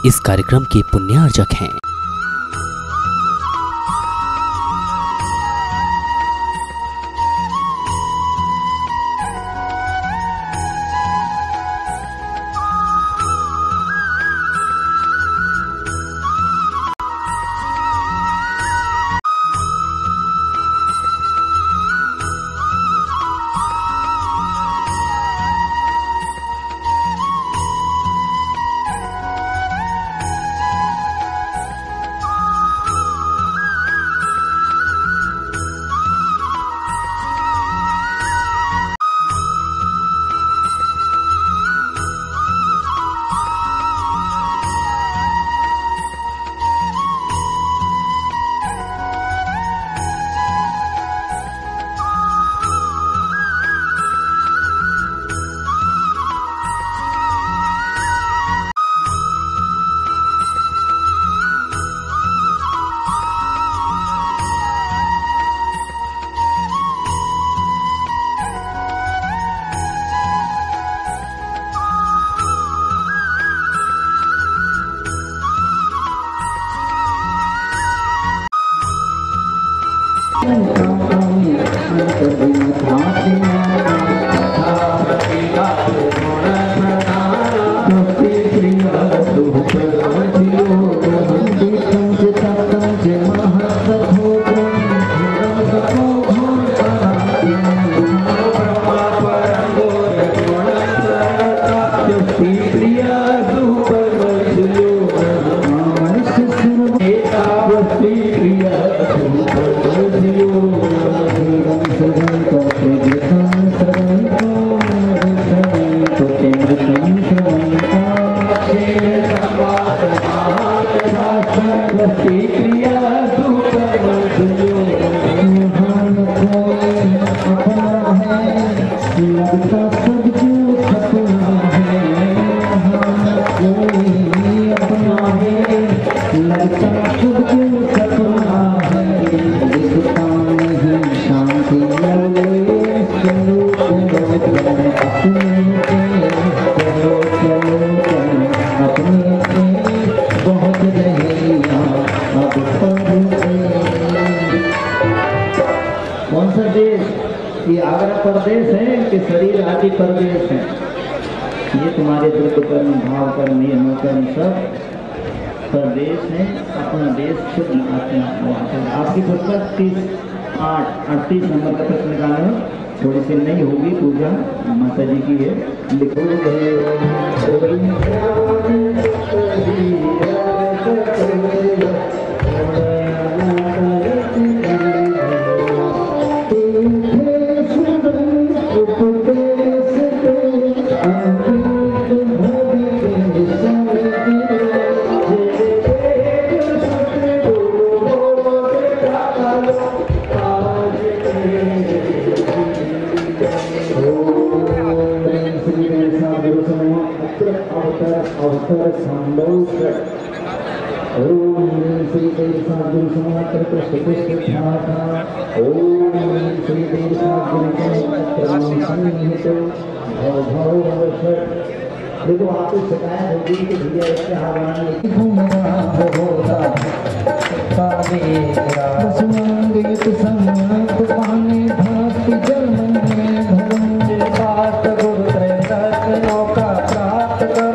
इस कार्यक्रम के पुण्यार्जक हैं। कौन सा देश? ये आगरा प्रदेश है कि शरीर आदि प्रदेश है? ये तुम्हारे दुर्ग कर्म भाव कर्म ये कर्म सब प्रदेश है। अपना देश खुद आपकी पुस्तक 38 नंबर का प्रश्न निकालो। थोड़ी सी नहीं होगी पूजा माता जी की है। लिखो अवसर संभव ओम श्री देव साधु समात्र कृष्ण कृष्ण ध्याता ओम श्री देव साधु सन्निहित भव भव अवसर। देखो आपको शिकायत होगी कि भैया इसके हाथ घूम रहा होगा सुमंगित संत पाने भक्ति जन्म में धर्म पाठ गुरु त्रैदश नौका प्राप्त कर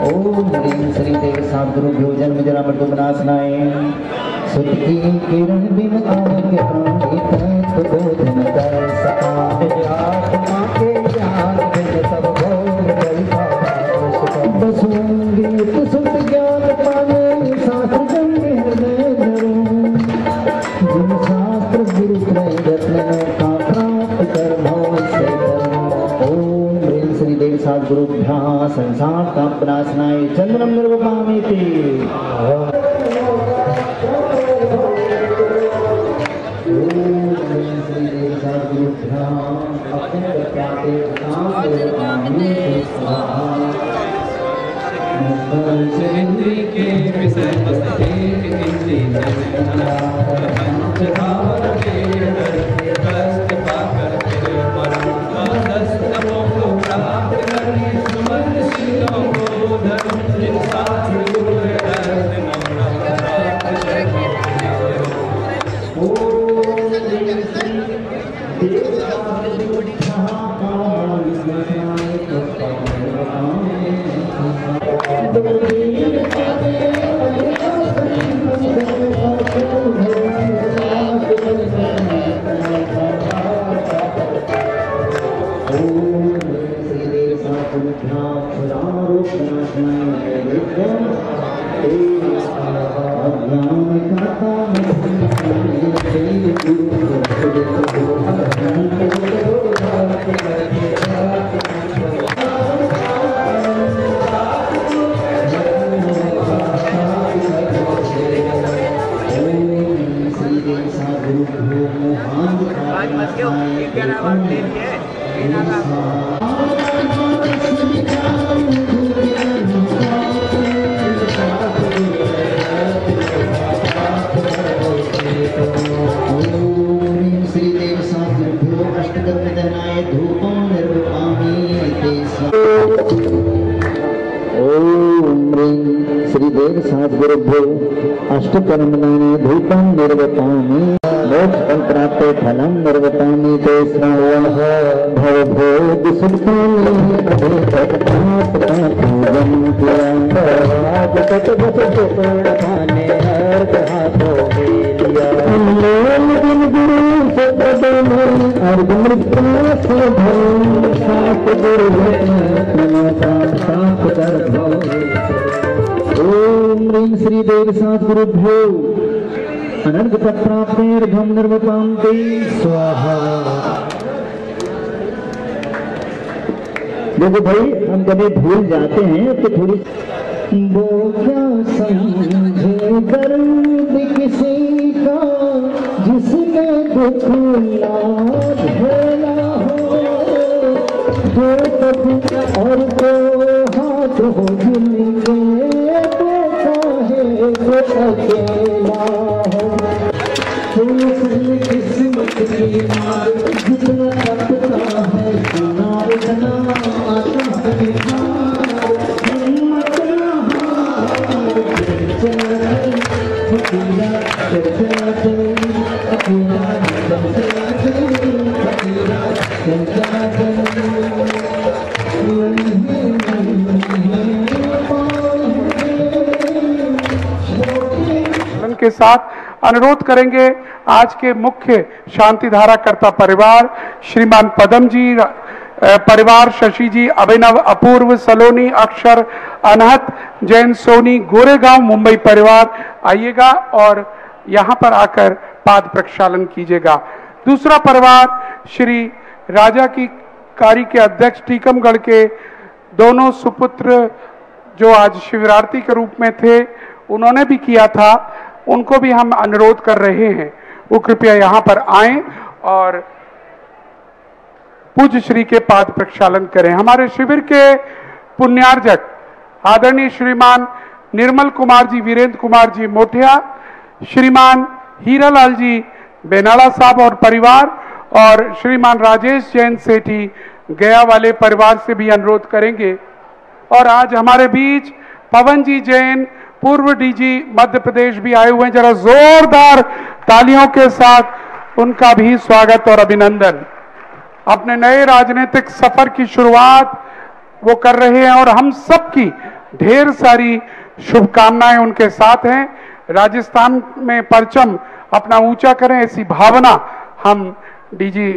ओम ह्रीं श्री देव सद्गुरुभ्यो जन्म जरा मृत्यु विनाशनाय सुत की किरण बिन आनंद प्राणित बोधन कर सका आत्मा के ज्ञान बिन सब भोग जलता बसुंगीत सुत ज्ञान पाने शास्त्र जन्म हृदय धरूं जिन शास्त्र गुरु त्रैरत्न का प्राप्त कर भव से ओम ह्रीं श्री देव सद्गुरुभ्यः संसार ताप विनाशनाय चंद्रम निर्वपामीति। प्राप्त करने सुमन सिंह श्रीदेव सद्गुरुभ्यो अष्टकर्मदाने धूपं निर्वपामि मोक्षं प्राप्ते फलं निर्वपामि ते स्मरः भवभोग सुखानि अभितत्प्राप्तपूजं क्रियाने अर्घ हाथों में लिया दिन गुरु से बदले अर्घ मृत्यु से भय सात गुरु सात कर ओम ह्रीं श्रीदेव सद्गुरुभ्यो अनंत प्राप्तेर्घम निर्वपान्ते स्वाहा। देखो भाई, हम कभी भूल जाते हैं तो थोड़ी वो क्या समझे दर्द किसी का जिसमें दुख ना झेला हो, जो कभी और को हाथ हो जिनके अकेला हो, किस्मत की मार जितना तकता है सुनार जना आता है हिम्मत के साथ अनुरोध करेंगे आज के मुख्य शांति धारा कर्ता परिवार श्रीमान पदम जी परिवार, शशि जी, अभिनव, अपूर्व, सलोनी, अक्षर, अनहत, जैन, सोनी, गोरेगांव मुंबई परिवार आइएगा और यहां पर आकर पाद प्रक्षालन कीजिएगा। दूसरा परिवार श्री राजा की कारी के अध्यक्ष टीकमगढ़ के दोनों सुपुत्र जो आज शिवरात्रि के रूप में थे, उन्होंने भी किया था, उनको भी हम अनुरोध कर रहे हैं वो कृपया यहां पर आएं और पूज्य श्री के पाद प्रक्षालन करें। हमारे शिविर के पुण्यार्जक आदरणीय श्रीमान निर्मल कुमार जी, वीरेंद्र कुमार जी मोटिया, श्रीमान हीरालाल जी बेनाला साहब और परिवार, और श्रीमान राजेश जैन सेठी गया वाले परिवार से भी अनुरोध करेंगे। और आज हमारे बीच पवन जी जैन पूर्व डीजी मध्य प्रदेश भी आए हुए हैं, जरा जोरदार तालियों के साथ उनका भी स्वागत और अभिनंदन। अपने नए राजनीतिक सफर की शुरुआत वो कर रहे हैं और हम सबकी ढेर सारी शुभकामनाएं उनके साथ हैं। राजस्थान में परचम अपना ऊंचा करें, ऐसी भावना हम डीजी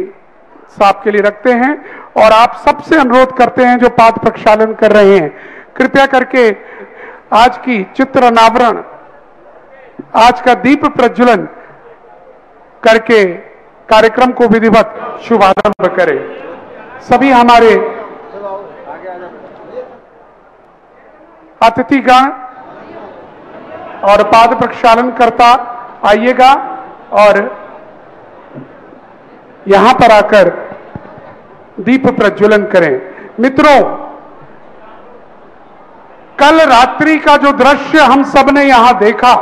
साहब के लिए रखते हैं और आप सबसे अनुरोध करते हैं जो पाद प्रक्षालन कर रहे हैं, कृपया करके आज की चित्र अनावरण, आज का दीप प्रज्वलन करके कार्यक्रम को विधिवत शुभारंभ करें। सभी हमारे अतिथिगण और पाद प्रक्षालन करता आइएगा और यहां पर आकर दीप प्रज्वलन करें। मित्रों, कल रात्रि का जो दृश्य हम सब ने यहां देखा,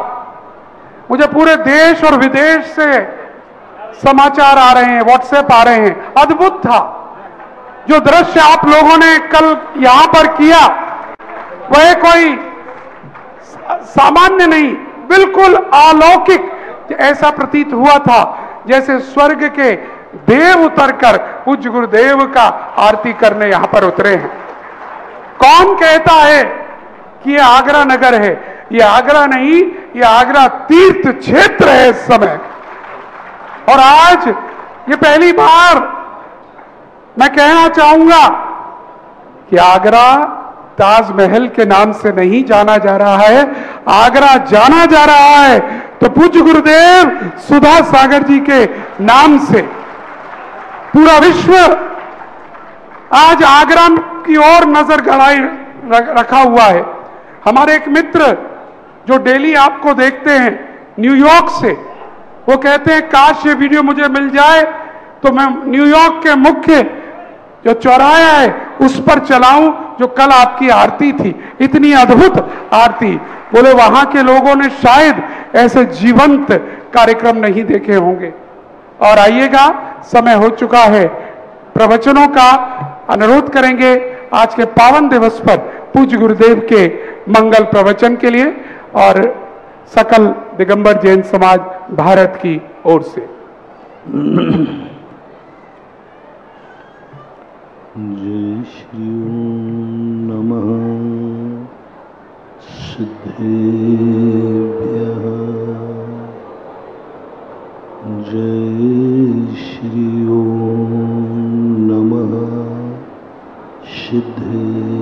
मुझे पूरे देश और विदेश से समाचार आ रहे हैं, व्हाट्सएप आ रहे हैं, अद्भुत था। जो दृश्य आप लोगों ने कल यहां पर किया वह कोई सामान्य नहीं, बिल्कुल अलौकिक। ऐसा प्रतीत हुआ था जैसे स्वर्ग के देव उतरकर पूज्य गुरुदेव का आरती करने यहां पर उतरे हैं। कौन कहता है कि यह आगरा नगर है? यह आगरा नहीं, यह आगरा तीर्थ क्षेत्र है इस समय। और आज ये पहली बार मैं कहना चाहूंगा कि आगरा ताजमहल के नाम से नहीं जाना जा रहा है, आगरा जाना जा रहा है तो पूज्य गुरुदेव सुधा सागर जी के नाम से। पूरा विश्व आज आगरा की ओर नजर गड़ाई रखा हुआ है। हमारे एक मित्र जो डेली आपको देखते हैं न्यूयॉर्क से, वो कहते हैं काश ये वीडियो मुझे मिल जाए तो मैं न्यूयॉर्क के मुख्य जो चौराहा है उस पर चलाऊं जो कल आपकी आरती थी, इतनी अद्भुत आरती। बोले वहां के लोगों ने शायद ऐसे जीवंत कार्यक्रम नहीं देखे होंगे। और आइएगा, समय हो चुका है, प्रवचनों का अनुरोध करेंगे आज के पावन दिवस पर पूज्य गुरुदेव के मंगल प्रवचन के लिए और सकल दिगंबर जैन समाज भारत की ओर से। जय श्री ओम नमः सिद्धेभ्यः। जय श्री ओम नमः सिद्धेभ्यः।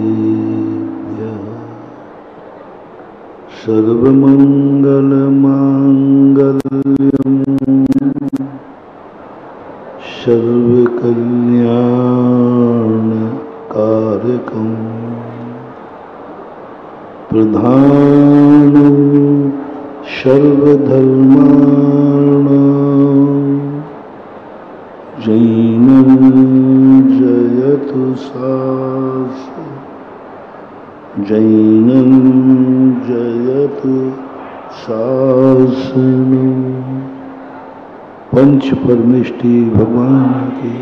सर्वमंगल मांगल्यम् सर्वकल्याण कारकम् प्रधानं सर्वधर्माणां जैनं जयतु शास्त्रं जैनं जयतु शासनम्। पंच परमेष्टि भगवान के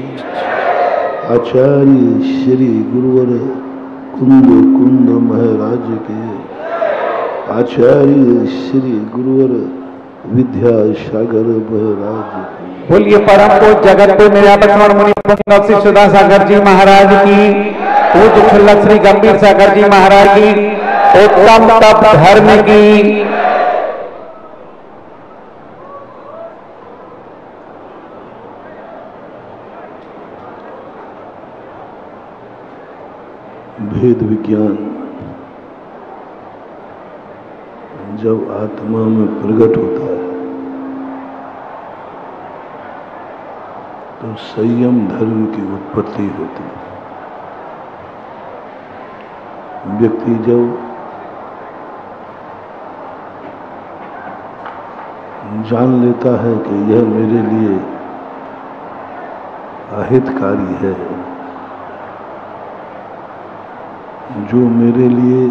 आचार्य श्री गुरुवर कुंद महाराज के आचार्य श्री गुरुवर विद्यासागर महाराज के। बोलिए परम पूज्य जगत पे मेरा लक्ष्मण मुनि पुंगव श्री सुधा सागर जी महाराज की, पूज्य क्षुल्लक श्री गंभीर सागर जी महाराज की, उत्तम तप धर्म की। भेद विज्ञान जब आत्मा में प्रकट होता है तो संयम धर्म की उत्पत्ति होती है। व्यक्ति जब जान लेता है कि यह मेरे लिए अहितकारी है, जो मेरे लिए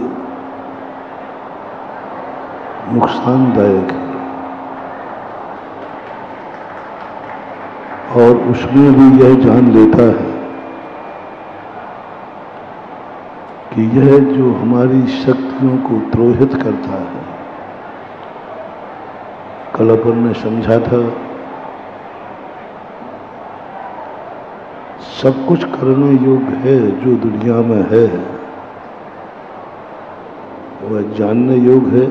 नुकसानदायक है, और उसमें भी यह जान लेता है कि यह जो हमारी शक्तियों को द्रोहित करता है। कल अपन ने समझा था सब कुछ करने योग्य है जो दुनिया में है, वह जानने योग्य है।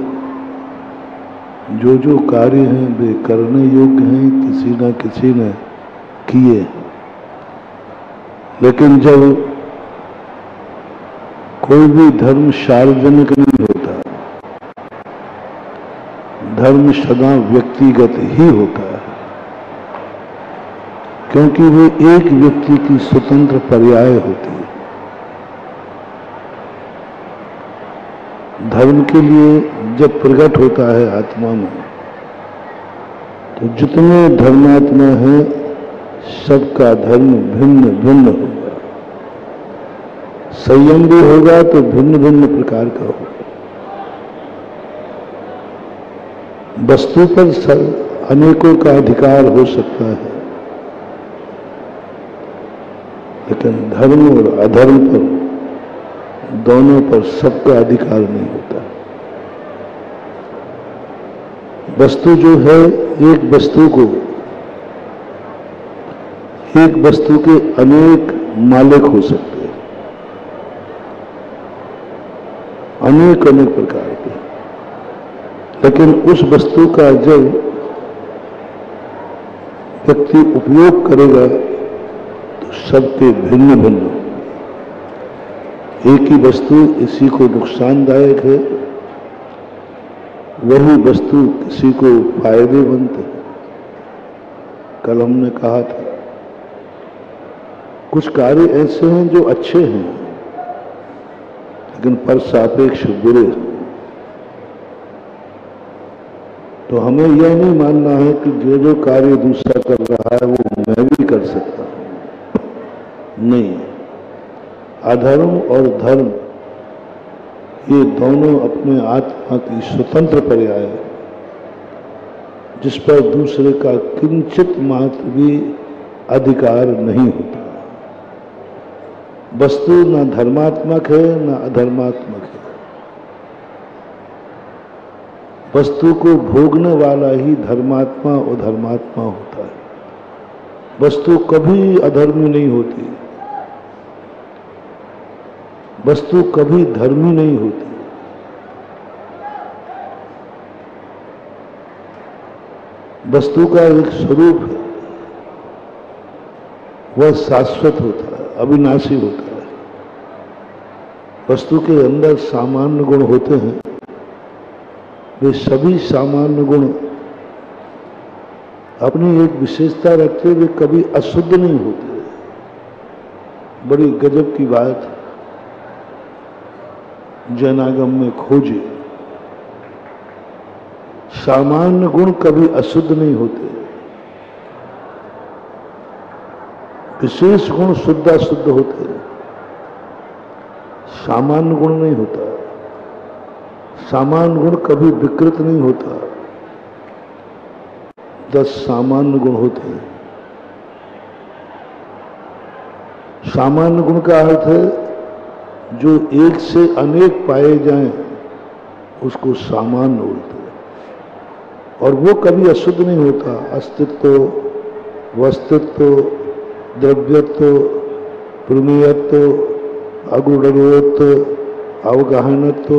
जो जो कार्य हैं वे करने योग्य हैं, किसी न किसी ने किए। लेकिन जब कोई भी धर्म सार्वजनिक नहीं होता, धर्म सदा व्यक्तिगत ही होता है, क्योंकि वो एक व्यक्ति की स्वतंत्र पर्याय होती है। धर्म के लिए जब प्रकट होता है आत्मा में, तो जितने धर्मात्मा हैं सबका धर्म भिन्न भिन्न होगा। संयम भी होगा तो भिन्न भिन्न प्रकार का होगा। वस्तु पर अनेकों का अधिकार हो सकता है, लेकिन धर्म और अधर्म पर दोनों पर सबका अधिकार नहीं होता। वस्तु जो है, एक वस्तु के अनेक मालिक हो सकते हैं, अनेक अनेक प्रकार के। लेकिन उस वस्तु का जब व्यक्ति उपयोग करेगा तो सबके भिन्न भिन्न। एक ही वस्तु इसी को नुकसानदायक है, वही वस्तु किसी को फायदेमंद है। कल हमने कहा था कुछ कार्य ऐसे हैं जो अच्छे हैं लेकिन पर सापेक्ष बुरे हैं। तो हमें यह नहीं मानना है कि जो कार्य दूसरा कर रहा है वो मैं भी कर सकता हूं। नहीं, अधर्म और धर्म ये दोनों अपने आत्मा की स्वतंत्र पर्याय है, जिस पर दूसरे का किंचित मात्र भी अधिकार नहीं होता। वस्तु न धर्मात्मक है न अधर्मात्मक है। वस्तु को भोगने वाला ही धर्मात्मा और धर्मात्मा होता है। वस्तु कभी अधर्मी नहीं होती, वस्तु कभी धर्मी नहीं होती। वस्तु का एक स्वरूप है, वह शाश्वत होता है, अविनाशी होता है। वस्तु के अंदर सामान्य गुण होते हैं, वे सभी सामान्य गुण अपनी एक विशेषता रखते हुए कभी अशुद्ध नहीं होते। बड़ी गजब की बात जैनागम में खोजे, सामान्य गुण कभी अशुद्ध नहीं होते, विशेष गुण शुद्ध अशुद्ध होते हैं, सामान्य गुण नहीं होता। सामान्य गुण कभी विकृत नहीं होता। 10 सामान्य गुण होते हैं। सामान्य गुण का अर्थ है जो एक से अनेक पाए जाएं उसको सामान्य बोलते हैं, और वो कभी अशुद्ध नहीं होता। अस्तित्व, वस्तित्व, द्रव्यत्व, प्रमेयत्व, अगुणत्व, अवगाहनत्व,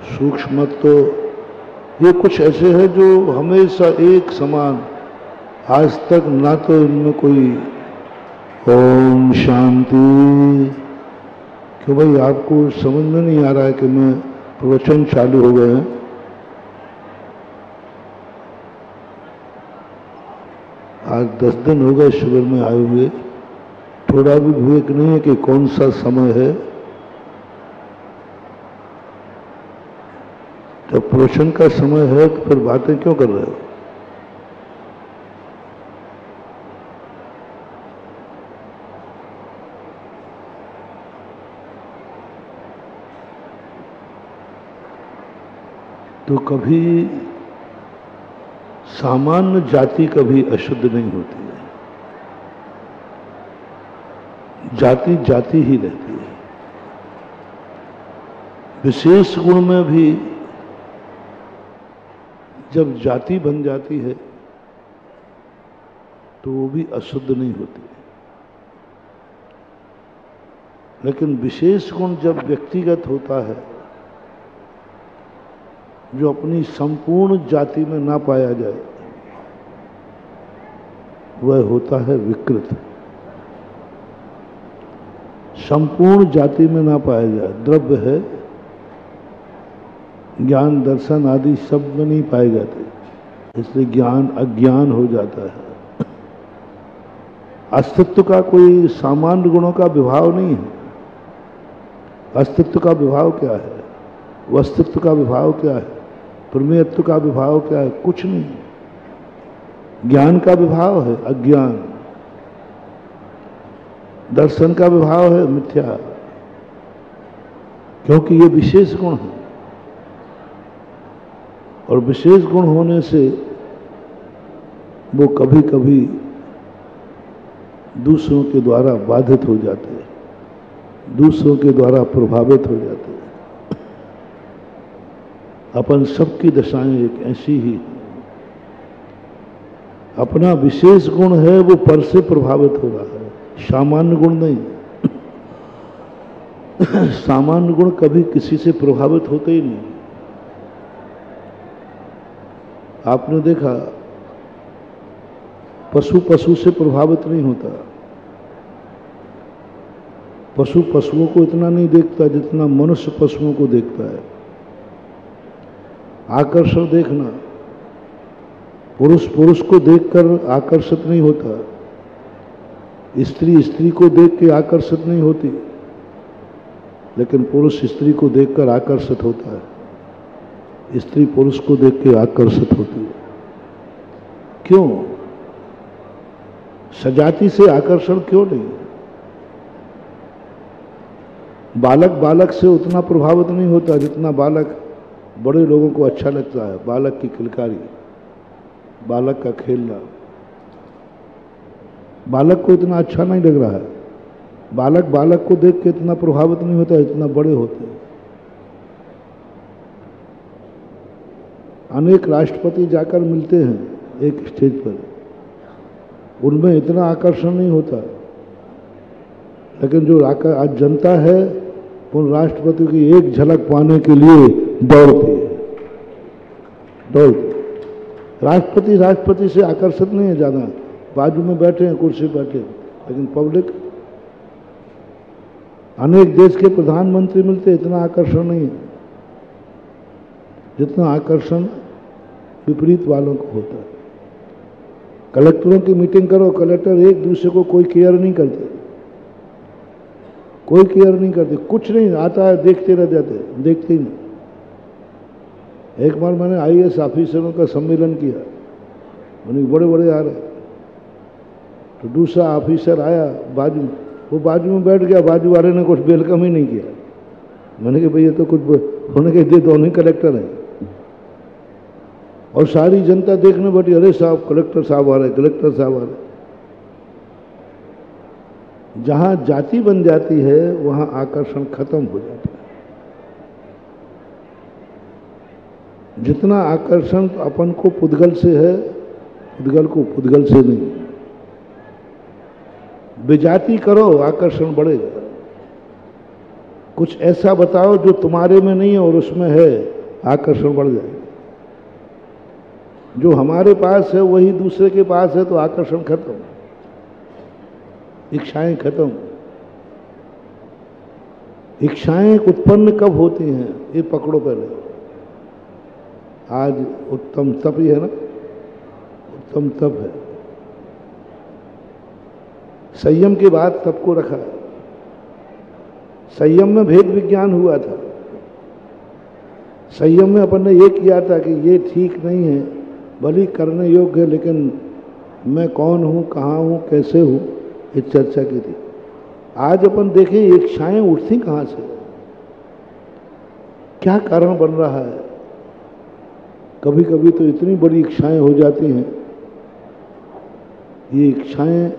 सूक्ष्मत्व, ये कुछ ऐसे हैं जो हमेशा एक समान, आज तक ना तो इनमें कोई ओम शांति। क्यों भाई, आपको समझ में नहीं आ रहा है कि मैं प्रवचन चालू हो गए हैं? आज 10 दिन हो गए शिविर में आए हुए, थोड़ा भी विवेक नहीं है कि कौन सा समय है। जब प्रवचन का समय है तो फिर बातें क्यों कर रहे हो? तो कभी सामान्य जाति कभी अशुद्ध नहीं होती है। जाति जाति ही रहती है। विशेष गुण में भी जब जाति बन जाती है तो वो भी अशुद्ध नहीं होती। लेकिन विशेष गुण जब व्यक्तिगत होता है, जो अपनी संपूर्ण जाति में ना पाया जाए, वह होता है विकृत। संपूर्ण जाति में ना पाया जाए, द्रव्य है, ज्ञान दर्शन आदि सब में नहीं पाए जाते, इसलिए ज्ञान अज्ञान हो जाता है। अस्तित्व का कोई सामान्य गुणों का विभाव नहीं है। अस्तित्व का विभाव क्या है? वस्तित्व का विभाव क्या है? प्रमेयत्व का विभाव क्या है? कुछ नहीं। ज्ञान का विभाव है अज्ञान, दर्शन का विभाव है मिथ्या, क्योंकि ये विशेष गुण है। और विशेष गुण होने से वो कभी कभी दूसरों के द्वारा बाधित हो जाते हैं, दूसरों के द्वारा प्रभावित हो जाते हैं। अपन सबकी दशाएं एक ऐसी ही, अपना विशेष गुण है वो पर से प्रभावित हो रहा है, सामान्य गुण नहीं। सामान्य गुण कभी किसी से प्रभावित होते ही नहीं। आपने देखा पशु पशु से प्रभावित नहीं होता, पशु पशुओं को इतना नहीं देखता जितना मनुष्य पशुओं को देखता है। आकर्षण देखना, पुरुष पुरुष को देखकर आकर्षित नहीं होता, स्त्री स्त्री को देख के आकर्षित नहीं होती, लेकिन पुरुष स्त्री को देखकर आकर्षित होता है, स्त्री पुरुष को देख के आकर्षित होती है। क्यों? सजाति से आकर्षण क्यों नहीं? बालक बालक से उतना प्रभावित नहीं होता जितना बालक बड़े लोगों को अच्छा लगता है। बालक की किलकारी, बालक का खेलना बालक को इतना अच्छा नहीं लग रहा है। बालक बालक को देख के इतना प्रभावित नहीं होता जितना बड़े होते हैं। अनेक राष्ट्रपति जाकर मिलते हैं एक स्टेज पर, उनमें इतना आकर्षण नहीं होता, लेकिन जो आज जनता है उन राष्ट्रपति की एक झलक पाने के लिए दौड़ती है। राष्ट्रपति से आकर्षित नहीं है ज़्यादा, बाजू में बैठे हैं, कुर्सी बैठे हैं, लेकिन पब्लिक, अनेक देश के प्रधानमंत्री मिलते, इतना आकर्षण नहीं है जितना आकर्षण विपरीत वालों को होता है। कलेक्टरों की मीटिंग करो, कलेक्टर एक दूसरे को कोई केयर नहीं करते, कोई केयर नहीं करते, कुछ नहीं आता है, देखते रह जाते, देखते ही नहीं। एक बार मैंने आईएएस ऑफिसरों का सम्मेलन किया, उन्हें बड़े बड़े आ रहे, तो दूसरा ऑफिसर आया बाजू, वो बाजू में बैठ गया, बाजू वाले ने कुछ वेलकम ही नहीं किया। मैंने कहा भैया तो कुछ होने के दे, दोनों कलेक्टर हैं। और सारी जनता देखने बैठी, अरे साहब कलेक्टर साहब आ रहे, कलेक्टर साहब आ रहे। जहां जाति बन जाती है वहां आकर्षण खत्म हो जाता है। जितना आकर्षण अपन को पुद्गल से है, पुद्गल को पुद्गल से नहीं। विजाति करो, आकर्षण बढ़ेगा। कुछ ऐसा बताओ जो तुम्हारे में नहीं है और उसमें है, आकर्षण बढ़ जाएगा। जो हमारे पास है वही दूसरे के पास है तो आकर्षण खत्म, इच्छाएं खत्म। इच्छाएं उत्पन्न कब होती हैं ये पकड़ो पहले। आज उत्तम तप ही है ना, उत्तम तप है। संयम के बाद तप को रखा है। संयम में भेद विज्ञान हुआ था। संयम में अपन ने ये किया था कि ये ठीक नहीं है, भली करने योग्य है, लेकिन मैं कौन हूं, कहाँ हूं, कैसे हूं, ये चर्चा की थी। आज अपन देखें इच्छाएं उठती कहां से, क्या कारण बन रहा है। कभी कभी तो इतनी बड़ी इच्छाएं हो जाती हैं, ये इच्छाएं,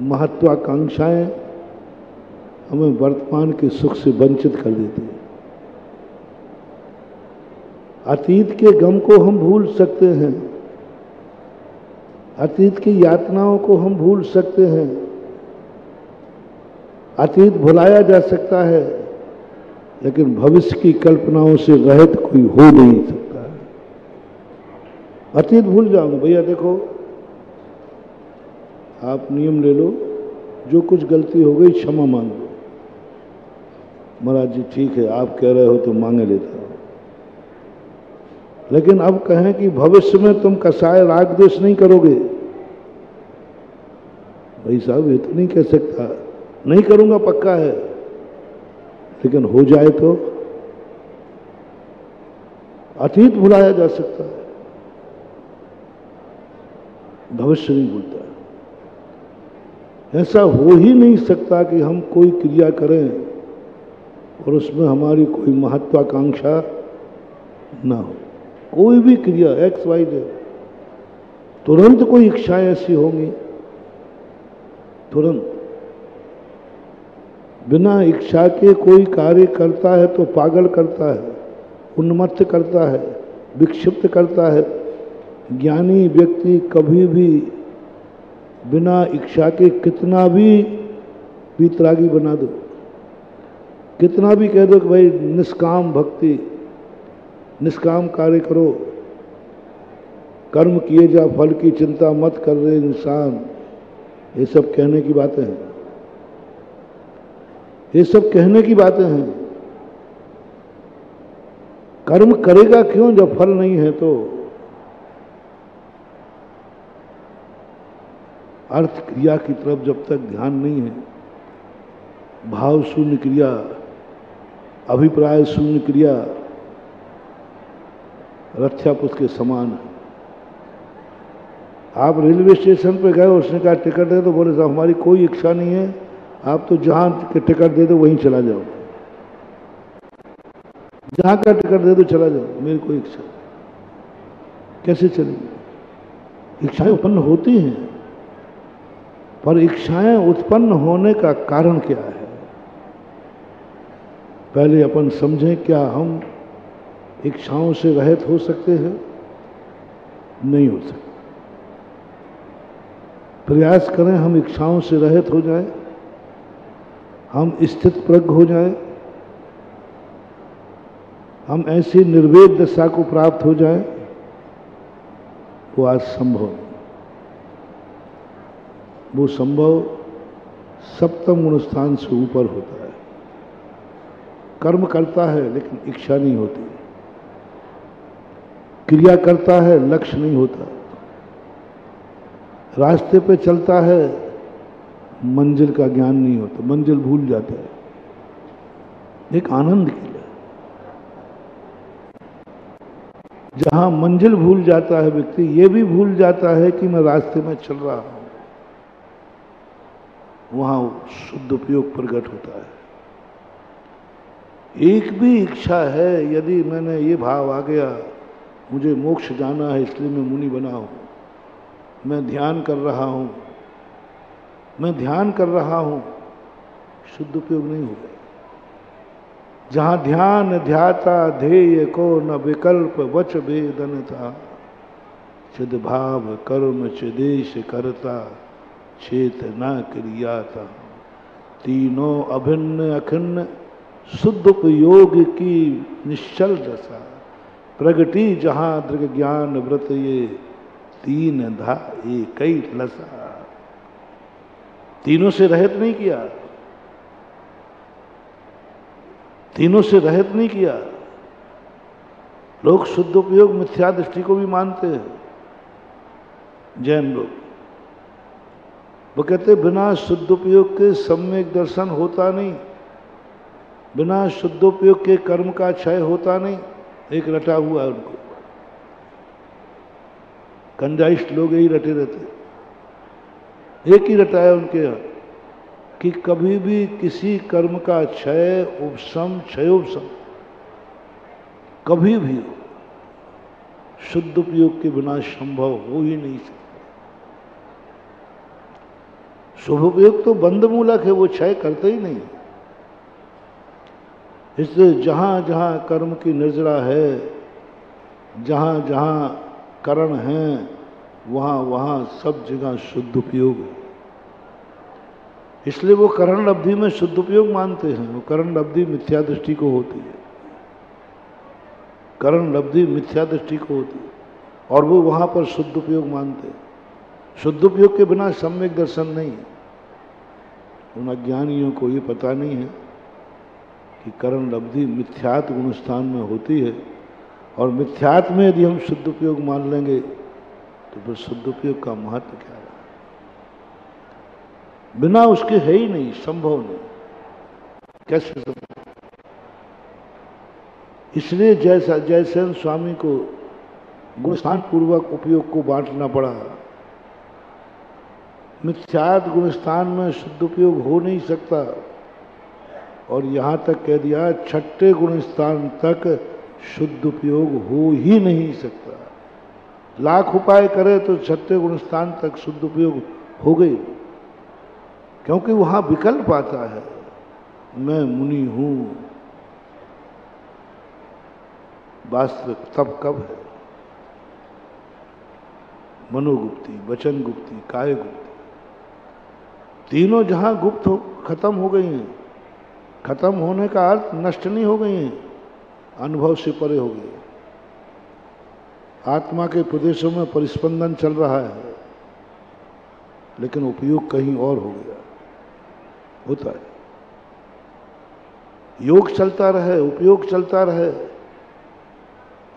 महत्वाकांक्षाएं हमें वर्तमान के सुख से वंचित कर देती है। अतीत के गम को हम भूल सकते हैं, अतीत की यातनाओं को हम भूल सकते हैं, अतीत भुलाया जा सकता है, लेकिन भविष्य की कल्पनाओं से रहित कोई हो नहीं सकता है। अतीत भूल जाऊंगा भैया, देखो आप नियम ले लो, जो कुछ गलती हो गई क्षमा मांग लो। महाराज जी ठीक है, आप कह रहे हो तो मांगे लेता हूं, लेकिन अब कहें कि भविष्य में तुम कसाय राग द्वेष नहीं करोगे, भाई साहब ये तो नहीं कह सकता, नहीं करूंगा पक्का है, लेकिन हो जाए तो। अतीत भुलाया जा सकता है, भविष्य नहीं भूलता। ऐसा हो ही नहीं सकता कि हम कोई क्रिया करें और उसमें हमारी कोई महत्वाकांक्षा ना हो। कोई भी क्रिया एक्स वाई जेड, तुरंत कोई इच्छाएं ऐसी होंगी, तुरंत। बिना इच्छा के कोई कार्य करता है तो पागल करता है, उन्मत्त करता है, विक्षिप्त करता है। ज्ञानी व्यक्ति कभी भी बिना इच्छा के कितना भी वीतरागी बना दो, कितना भी कह दो कि भाई निष्काम भक्ति, निष्काम कार्य करो, कर्म किए जा, फल की चिंता मत कर रहे इंसान, ये सब कहने की बातें हैं। ये सब कहने की बातें हैं। कर्म करेगा क्यों जब फल नहीं है? तो अर्थ क्रिया की तरफ जब तक ध्यान नहीं है, भाव शून्य क्रिया, अभिप्राय शून्य क्रिया रथ्यापुष्प के समान है। आप रेलवे स्टेशन पे गए, उसने कहा टिकट दे, तो बोले साहब हमारी कोई इच्छा नहीं है, आप तो जहां के टिकट दे दो वहीं चला जाओ, जहां का टिकट दे दो चला जाओ, मेरी कोई इच्छा नहीं। कैसे चलेगी? इच्छाएं उत्पन्न होती हैं, पर इच्छाएं उत्पन्न होने का कारण क्या है? पहले अपन समझें, क्या हम इच्छाओं से रहित हो सकते हैं? नहीं हो सकते। प्रयास करें हम इच्छाओं से रहित हो जाएं, हम स्थित प्रज्ञ हो जाएं, हम ऐसी निर्वेद दशा को प्राप्त हो जाएं, वो आज संभव नहीं। वो संभव सप्तम गुण स्थान से ऊपर होता है। कर्म करता है लेकिन इच्छा नहीं होती, क्रिया करता है लक्ष्य नहीं होता, रास्ते पे चलता है मंजिल का ज्ञान नहीं होता, मंजिल भूल जाता है। एक आनंद के लिए जहां मंजिल भूल जाता है व्यक्ति, ये भी भूल जाता है कि मैं रास्ते में चल रहा हूं, वहां शुद्ध उपयोग प्रकट होता है। एक भी इच्छा है, यदि मैंने ये भाव आ गया मुझे मोक्ष जाना है इसलिए मैं मुनि बना हूं, मैं ध्यान कर रहा हूं, मैं ध्यान कर रहा हूं, शुद्ध उपयोग नहीं होगा। जहां ध्यान ध्याता ध्येय को न विकल्प वच वेदन था, चिद भाव कर्म चिदेश करता चेतना क्रिया था। तीनों अभिन्न अखिन्न शुद्ध उपयोग की निश्चल दशा, प्रगति जहां दृग ज्ञान व्रत ये तीन धा एक लसा। तीनों से रहित नहीं किया, तीनों से रहित नहीं किया। लोग शुद्ध उपयोग मिथ्या दृष्टि को भी मानते हैं, जैन लोग। वो कहते बिना शुद्ध उपयोग के सम्यक दर्शन होता नहीं, बिना शुद्धोपयोग के कर्म का क्षय होता नहीं। एक रटा हुआ है उनको, कंजाइस्ट लोग यही रटे रहते। एक ही रटा है उनके यहाँ कि कभी भी किसी कर्म का क्षय उपशम क्षयोपशम कभी भी शुद्ध उपयोग के बिना संभव हो ही नहीं सकता। शुभ उपयोग तो बंद मूलक है, वो क्षय करते ही नहीं। इसलिए जहां जहां कर्म की निर्जरा है, जहां जहां करण है, वहां वहां सब जगह शुद्ध उपयोग है। इसलिए वो करण लब्धि में शुद्ध उपयोग मानते हैं। वो करण लब्धि मिथ्या दृष्टि को होती है, करण लब्धि मिथ्या दृष्टि को होती है, और वो वहां पर शुद्ध उपयोग मानते हैं। शुद्ध उपयोग के बिना सम्यक दर्शन नहीं है। उन अज्ञानियों को ये पता नहीं है कि करण लब्धि मिथ्यात्व गुण स्थान में होती है, और मिथ्यात्व में यदि हम शुद्ध उपयोग मान लेंगे तो फिर शुद्ध उपयोग का महत्व क्या है? बिना उसके है ही नहीं, संभव नहीं। कैसे संभव? इसलिए जयसेन स्वामी को गुणस्थान पूर्वक उपयोग को बांटना पड़ा। मिथ्यात्व गुणस्थान में शुद्ध उपयोग हो नहीं सकता, और यहां तक कह दिया छठे गुण स्थान तक शुद्ध उपयोग हो ही नहीं सकता। लाख उपाय करे तो छठे गुण स्थान तक शुद्ध उपयोग हो गई, क्योंकि वहां विकल्प आता है। मैं मुनि हूं, वास्तविक तब कब है? मनोगुप्ति, वचन गुप्ति, काय गुप्ति, तीनों जहां गुप्त हो खत्म हो गई हैं। खत्म होने का अर्थ नष्ट नहीं हो गई हैं, अनुभव से परे हो गए। आत्मा के प्रदेशों में परिस्पंदन चल रहा है, लेकिन उपयोग कहीं और हो गया। होता है योग चलता रहे, उपयोग चलता रहे,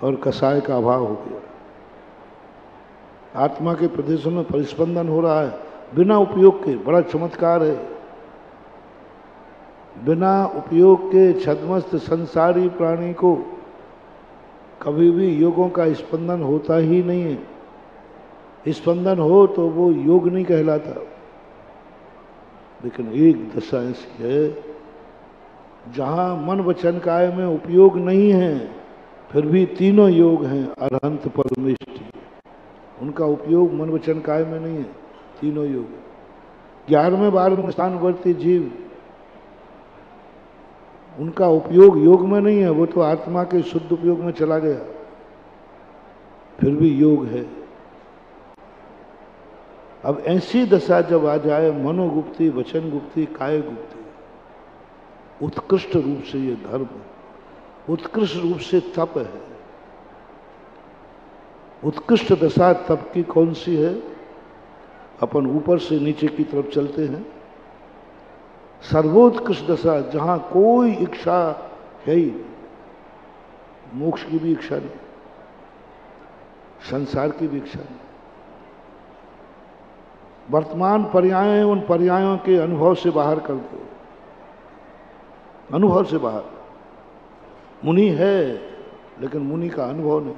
और कसाय का अभाव हो गया। आत्मा के प्रदेशों में परिस्पंदन हो रहा है बिना उपयोग के। बड़ा चमत्कार है। बिना उपयोग के छद्मस्त संसारी प्राणी को कभी भी योगों का स्पंदन होता ही नहीं है। स्पंदन हो तो वो योग नहीं कहलाता। लेकिन एक दशा ऐसी है जहां मन वचन काया में उपयोग नहीं है, फिर भी तीनों योग हैं। अरहंत परमेष्टि, उनका उपयोग मन वचन काया में नहीं है, तीनों योग। 11वें 12वें स्थानवर्ती जीव, उनका उपयोग योग में नहीं है, वो तो आत्मा के शुद्ध उपयोग में चला गया, फिर भी योग है। अब ऐसी दशा जब आ जाए, मनोगुप्ति, वचन गुप्ति, काय गुप्ति, उत्कृष्ट रूप से ये धर्म, उत्कृष्ट रूप से तप है। उत्कृष्ट दशा तप की कौन सी है? अपन ऊपर से नीचे की तरफ चलते हैं। सर्वोत्कृष्ट दशा जहां कोई इच्छा है ही, मोक्ष की भी इच्छा नहीं, संसार की भी इच्छा नहीं। वर्तमान पर्याय, उन पर्यायों के अनुभव से बाहर कर दो, अनुभव से बाहर। मुनि है लेकिन मुनि का अनुभव नहीं,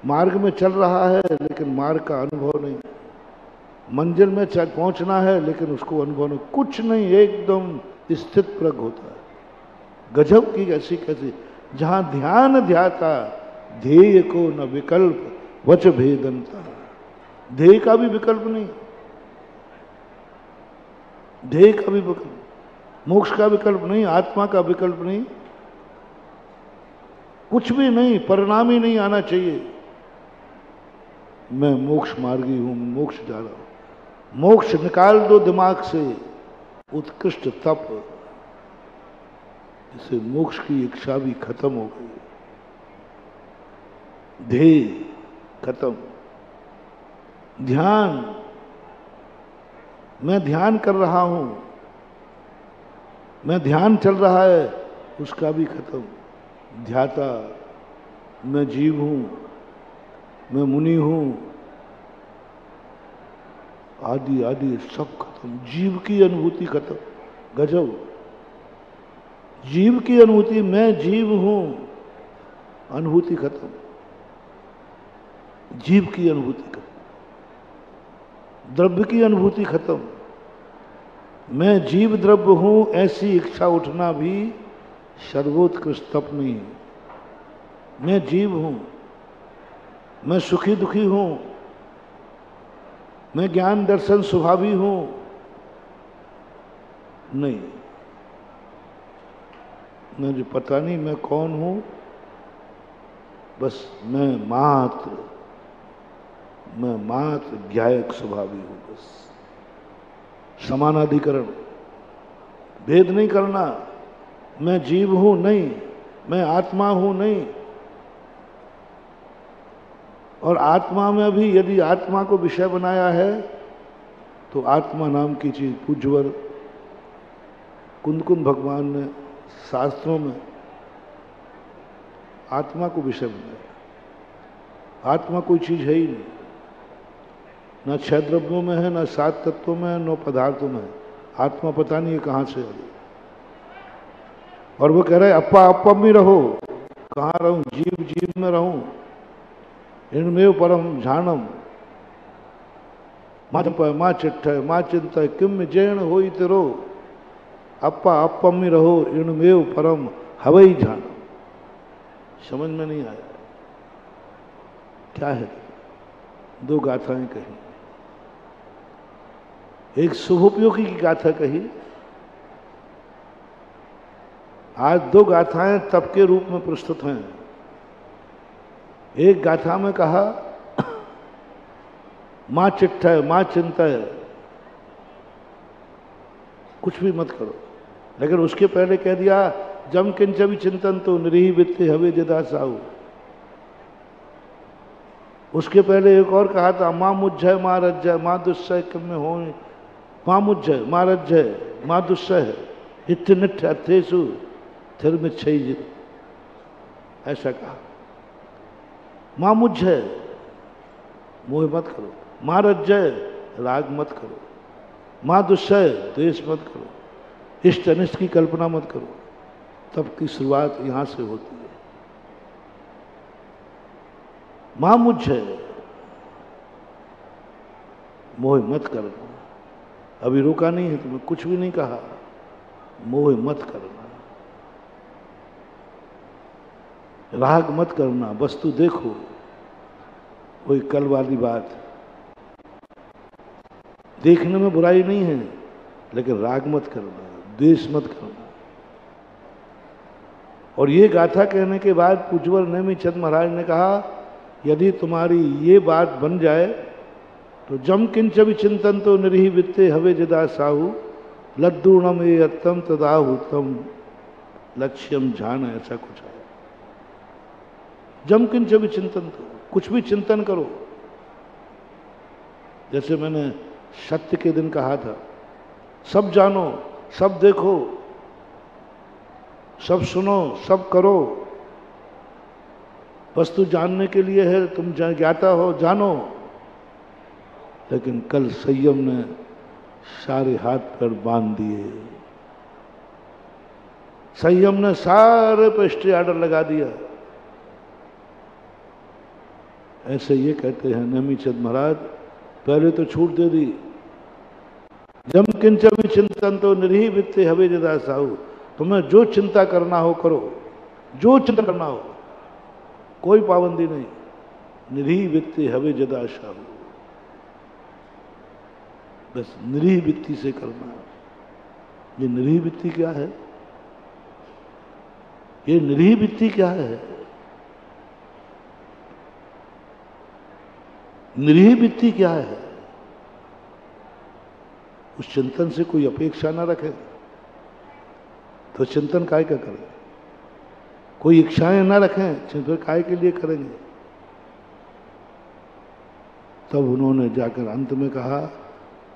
मार्ग में चल रहा है लेकिन मार्ग का अनुभव नहीं, मंजिल में पहुंचना है लेकिन उसको अनुभव नहीं, कुछ नहीं, एकदम स्थित प्रज्ञ होता है। गजब की ऐसी कैसी, जहां ध्यान ध्याता ध्येय को न विकल्प वच भेदनता। ध्येय का भी विकल्प नहीं, ध्येय का भी विकल्प, मोक्ष का विकल्प नहीं, आत्मा का विकल्प नहीं, कुछ भी नहीं, परिणाम ही नहीं आना चाहिए। मैं मोक्ष मार्गी हूं, मोक्ष जा रहा हूं। मोक्ष निकाल दो दिमाग से। उत्कृष्ट तप, इससे मोक्ष की इच्छा भी खत्म हो गई, ध्येय खत्म। ध्यान, मैं ध्यान कर रहा हूं, मैं ध्यान चल रहा है, उसका भी खत्म। ध्याता, मैं जीव हूं, मैं मुनि हूं, आदि आदि सब खत्म। जीव की अनुभूति खत्म। गजब, जीव की अनुभूति, मैं जीव हूं, अनुभूति खत्म। जीव की अनुभूति खत्म, द्रव्य की अनुभूति खत्म। मैं जीव द्रव्य हूं, ऐसी इच्छा उठना भी सर्वोत्कृष्ट तप नहीं है। मैं जीव हूं, मैं सुखी दुखी हूं, मैं ज्ञान दर्शन स्वभावी हूं, नहीं। मुझे पता नहीं मैं कौन हूं, बस मैं मात्र ज्ञायक स्वभावी हूं। बस समानाधिकरण, भेद नहीं करना। मैं जीव हूं नहीं, मैं आत्मा हूं नहीं। और आत्मा में भी यदि आत्मा को विषय बनाया है तो आत्मा नाम की चीज, पूज्यवर कुंद भगवान ने शास्त्रों में आत्मा को विषय बनाया। आत्मा कोई चीज है ही नहीं, न 6 द्रव्यों में है, न 7 तत्वों में है, न पदार्थों में है। आत्मा पता नहीं है कहां से है। और वो कह रहे अप्पा अप्पा में रहो, कहाँ रहूं? जीव जीव में रहूं। इनमें परम झानम, माँ जप माँ चिट्ठ माँ चिंता किम जैन हो तेरो। अप्पा अप्पा में रहो, इनमेव परम हवई झानम। समझ में नहीं आया क्या है। 2 गाथाएं कही, एक शुभोपयोगी की गाथा कही। आज 2 गाथाएं तप के रूप में प्रस्तुत हैं। एक गाथा में कहा मां चिट्ठ है, मां चिंता है, कुछ भी मत करो। लेकिन उसके पहले कह दिया जम किंच भी चिंतन तो निरीह वित्ते हवे जदा साहू। उसके पहले एक और कहा था मां मुझ्झय मां रज्जय मां दुस्सह किम में हो। मां मुझ्झय मां रज्जय मां दुस्सह है, इतनिठ अथेसु थिरमिच्छई, ऐसा कहा। मां मुझे मोह मत करो, मां रज्जय राग मत करो, मां दुष्य द्वेष मत करो, इष्ट अनिष्ट की कल्पना मत करो। तब की शुरुआत यहां से होती है। मां मुझे मोह मत करना। अभी रोका नहीं है, तुम्हें कुछ भी नहीं कहा, मोह मत करना, राग मत करना, वस्तु देखो। वही कल वाली बात, देखने में बुराई नहीं है, लेकिन राग मत करना, द्वेष मत करना। और ये गाथा कहने के बाद पूज्यवर नेमिचंद महाराज ने कहा, यदि तुम्हारी ये बात बन जाए तो जम किंच विचिंतन तो निरीह वित्ते हवे जदा साहू लद्दूणम ये अत्तम तदाहुतम लक्ष्यम जान, ऐसा कुछ है। जम किंच विचिंतन तो, कुछ भी चिंतन करो। जैसे मैंने सत्य के दिन कहा था, सब जानो, सब देखो, सब सुनो, सब करो। वस्तु जानने के लिए है, तुम ज्ञाता हो, जानो। लेकिन कल संयम ने सारे हाथ पैर बांध दिए। संयम ने सारे पे स्टे ऑर्डर लगा दिया। ऐसे ये कहते हैं नेमिचंद महाराज, पहले तो छूट दे दी। जम किंच विचिंतन तो निरीह वित्ते हवे जदा साहू, तुम्हें जो चिंता करना हो करो, जो चिंता करना हो, कोई पाबंदी नहीं। निरीह वित्ते हवे जदा साहू, बस निरीह वित्ती से करना। ये निरीह वित्ती क्या है? ये निरीह वित्ती क्या है? निरीह वित्ती क्या है? उस चिंतन से कोई अपेक्षा ना रखे तो चिंतन काय का करें? कोई इच्छाएं ना रखें, चिंतन काय के लिए करेंगे? तब उन्होंने जाकर अंत में कहा,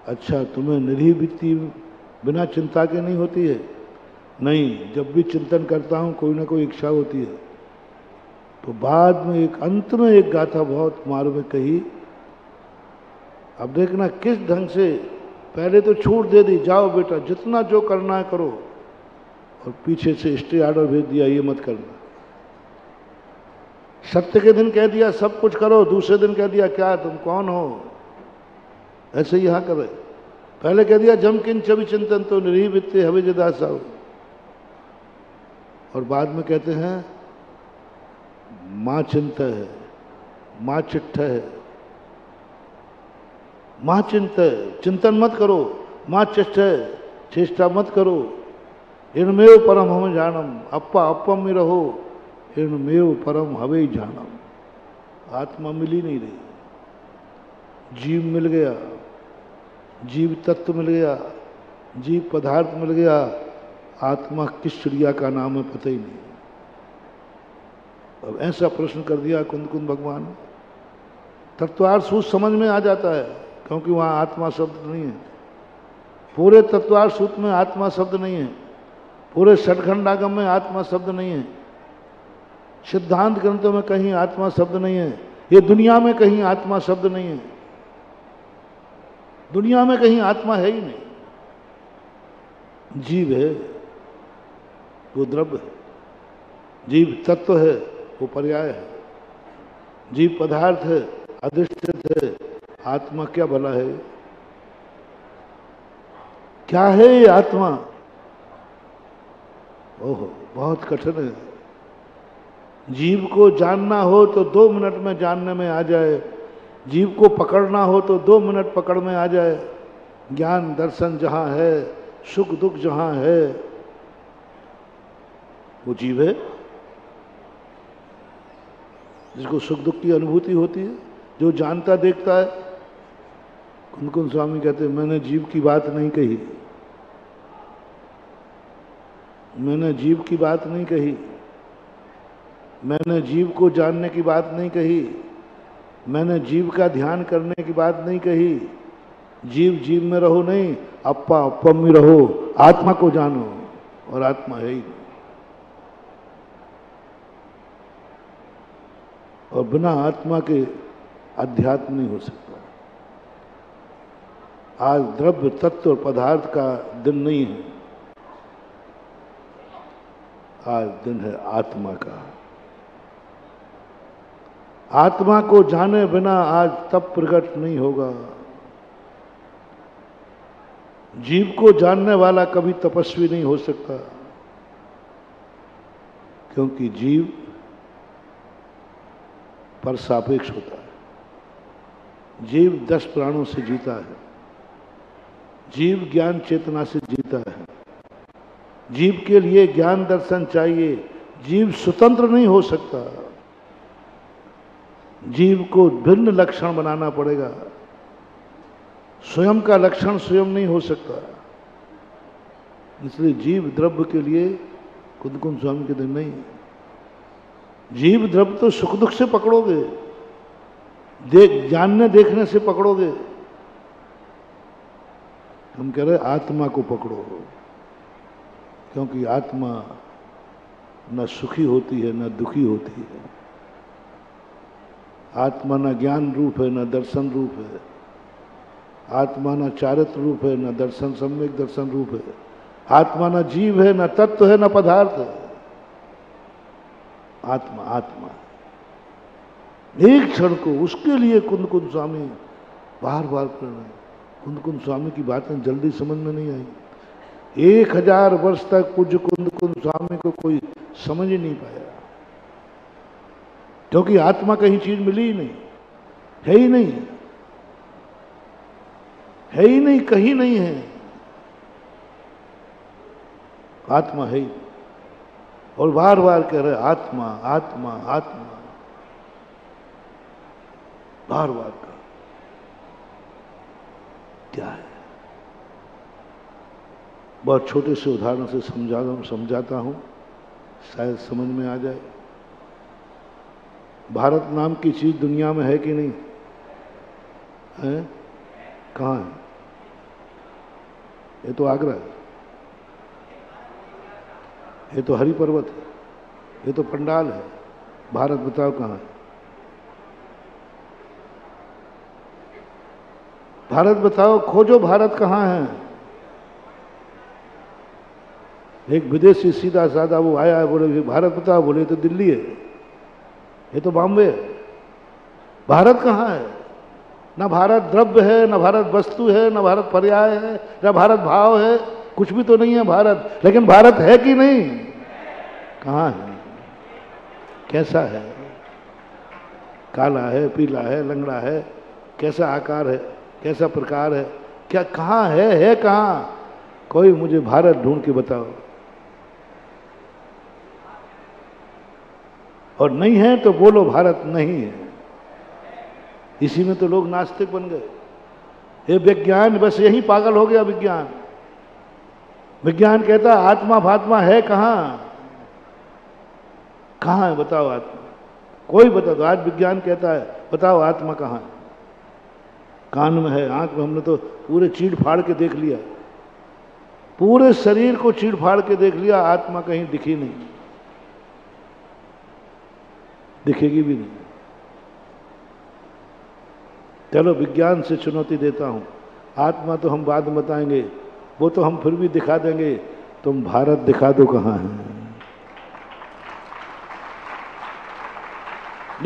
अच्छा तुम्हें निरीह वित्ती बिना चिंता के नहीं होती है? नहीं, जब भी चिंतन करता हूं कोई ना कोई इच्छा होती है। तो बाद में एक अंत में एक गाथा बहुत मार्ग में कही। अब देखना किस ढंग से, पहले तो छूट दे दी, जाओ बेटा जितना जो करना है करो, और पीछे से स्टे ऑर्डर भेज दिया, ये मत करना। सत्य के दिन कह दिया सब कुछ करो, दूसरे दिन कह दिया क्या तुम कौन हो? ऐसे ही यहां करे। पहले कह दिया जम किंच विचिंतन तो निरीह वित्ते हवे जदा साहू, और बाद में कहते हैं मां चिंत है, मां चिट्ठ है, मां चिंत है, चिंतन मत करो, मां चिष्ठ है, चेष्टा मत करो। इनमेव परम हम जानम, अप्पा अपम में रहो, इनमेव परम हवे जानम। आत्मा मिल ही नहीं रही, जीव मिल गया, जीव तत्व मिल गया, जीव पदार्थ मिल गया, आत्मा किस चिड़िया का नाम है पता ही नहीं। अब ऐसा प्रश्न कर दिया कुंद भगवान। तत्वार्थ सूत्र समझ में आ जाता है, क्योंकि वहां आत्मा शब्द नहीं है। पूरे तत्वार्थ सूत्र में आत्मा शब्द नहीं है, पूरे षटखंडागम में आत्मा शब्द नहीं है, सिद्धांत ग्रंथों में कहीं आत्मा शब्द नहीं है, ये दुनिया में कहीं आत्मा शब्द नहीं है। दुनिया में कहीं आत्मा है ही नहीं। जीव है वो द्रव्य है, जीव तत्व है वो पर्याय है, जीव पदार्थ है, अधिष्ठित है। आत्मा क्या भला है? क्या है ये आत्मा? ओहो, बहुत कठिन है। जीव को जानना हो तो 2 मिनट में जानने में आ जाए, जीव को पकड़ना हो तो 2 मिनट पकड़ में आ जाए। ज्ञान दर्शन जहां है, सुख दुख जहां है, वो जीव है जिसको सुख दुख की अनुभूति होती है, जो जानता देखता है। कुंद स्वामी कहते हैं मैंने जीव की बात नहीं कही, मैंने जीव की बात नहीं कही, मैंने जीव को जानने की बात नहीं कही, मैंने जीव का ध्यान करने की बात नहीं कही। जीव जीव में रहो नहीं, अप्पा अपम में रहो, आत्मा को जानो। और आत्मा है ही नहीं। और बिना आत्मा के अध्यात्म नहीं हो सकता। आज द्रव्य तत्व और पदार्थ का दिन नहीं है, आज दिन है आत्मा का। आत्मा को जाने बिना आज तप प्रकट नहीं होगा। जीव को जानने वाला कभी तपस्वी नहीं हो सकता, क्योंकि जीव पर सापेक्ष होता है। जीव 10 प्राणों से जीता है, जीव ज्ञान चेतना से जीता है। जीव के लिए ज्ञान दर्शन चाहिए, जीव स्वतंत्र नहीं हो सकता। जीव को भिन्न लक्षण बनाना पड़ेगा, स्वयं का लक्षण स्वयं नहीं हो सकता। इसलिए जीव द्रव्य के लिए कुंदकुंद स्वामी के दिन नहीं। जीव द्रव्य तो सुख दुख से पकड़ोगे, जानने देखने से पकड़ोगे। हम कह रहे आत्मा को पकड़ो, क्योंकि आत्मा न सुखी होती है न दुखी होती है। आत्मा न ज्ञान रूप है न दर्शन रूप है। आत्मा न चारित्र रूप है न दर्शन सम्यक दर्शन रूप है। आत्मा न जीव है न तत्व है न पदार्थ है। आत्मा आत्मा एक क्षण को, उसके लिए कुंदकुंद स्वामी बार बार कर रहे हैं। कुंदकुंद स्वामी की बातें जल्दी समझ में नहीं आई। 1000 वर्ष तक पूज्य कुंदकुंद स्वामी को कोई समझ ही नहीं पाया, क्योंकि आत्मा कहीं चीज मिली ही नहीं, है ही नहीं, है ही नहीं, कहीं नहीं है। आत्मा है ही। और बार बार कह रहे आत्मा आत्मा आत्मा, बार बार का क्या है। बहुत छोटे से उदाहरण से समझाता हूं, शायद समझ में आ जाए। भारत नाम की चीज दुनिया में है कि नहीं है? कहाँ है? ये तो आगरा है, ये तो हरि पर्वत है, ये तो पंडाल है। भारत बताओ कहाँ है? भारत बताओ, खोजो भारत कहाँ है। एक विदेशी सीधा साधा वो आया है, बोले भारत बताओ, बोले तो दिल्ली है, ये तो बॉम्बे है। भारत कहाँ है? ना भारत द्रव्य है, ना भारत वस्तु है, ना भारत पर्याय है, ना भारत भाव है, कुछ भी तो नहीं है भारत। लेकिन भारत है कि नहीं? कहाँ है? कैसा है? काला है, पीला है, लंगड़ा है, कैसा आकार है, कैसा प्रकार है, क्या कहाँ है कहाँ? कोई मुझे भारत ढूंढ के बताओ। और नहीं है तो बोलो भारत नहीं है। इसी में तो लोग नास्तिक बन गए। ये विज्ञान बस यही पागल हो गया। विज्ञान विज्ञान कहता आत्मा फात्मा है कहाँ? कहाँ है बताओ आत्मा? कोई बता दो। आज विज्ञान कहता है बताओ आत्मा कहाँ है? कान में है, आंख में। हमने तो पूरे चीड़ फाड़ के देख लिया, पूरे शरीर को चीड़ फाड़ के देख लिया, आत्मा कहीं दिखी नहीं, दिखेगी भी नहीं। चलो विज्ञान से चुनौती देता हूं, आत्मा तो हम बाद में बताएंगे, वो तो हम फिर भी दिखा देंगे। तुम भारत दिखा दो कहाँ है।